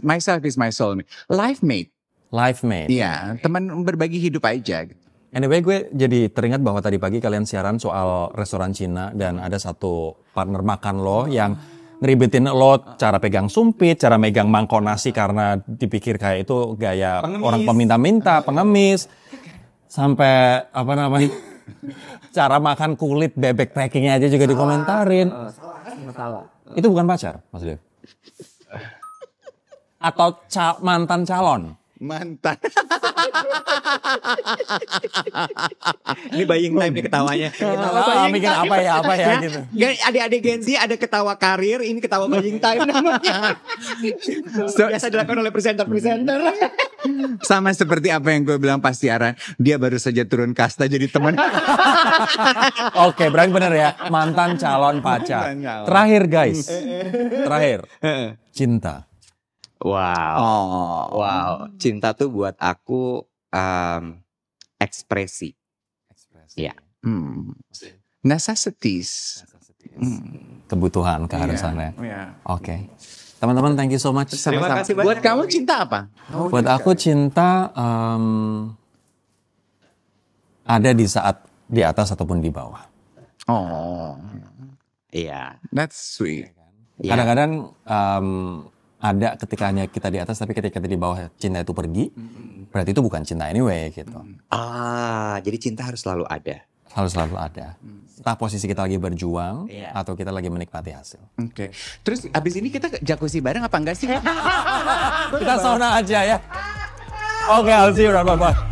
S3: Myself is my soulmate. Life mate.
S2: Life mate.
S3: Iya, teman berbagi hidup aja.
S2: Anyway, gue jadi teringat bahwa tadi pagi kalian siaran soal restoran Cina dan ada satu partner makan lo yang ngeribetin lo cara pegang sumpit, cara megang mangkok nasi karena dipikir kayak itu gaya orang peminta-minta, pengemis. Sampai apa namanya? Cara makan kulit bebek packingnya aja juga dikomentarin. Itu bukan pacar, Mas Dev? Atau mantan calon?
S3: Mantan.
S1: Ini buying time nih ketawanya.
S2: Mikir apa ya gitu.
S1: Adik-adik Gen Z ada ketawa karir, ini ketawa buying time namanya. Biasa dilakukan oleh presenter-presenter.
S3: Sama seperti apa yang gue bilang pas siaran, dia baru saja turun kasta jadi teman.
S2: Oke, berarti bener ya, mantan calon pacar. Terakhir guys, terakhir, cinta.
S1: Wow. Cinta tuh buat aku ekspresi. Iya.
S3: Necessities.
S2: Kebutuhan, keharusannya.
S3: Iya.
S2: Oke. Teman-teman, thank you so much.
S1: Terima kasih banyak.
S3: Buat kamu cinta apa?
S2: Buat aku cinta ada di saat di atas ataupun di bawah.
S3: Oh,
S1: Iya.
S3: that's sweet.
S2: Kadang-kadang ada ketika hanya kita di atas, tapi ketika kita di bawah cinta itu pergi, berarti itu bukan cinta anyway gitu.
S1: Jadi cinta harus selalu ada.
S2: Harus selalu ada. Entah posisi kita lagi berjuang atau kita lagi menikmati hasil.
S3: Oke. Terus abis ini kita jacuzzi bareng apa enggak sih?
S2: Kita sauna aja ya. Oke, I'll see you around. Bye-bye.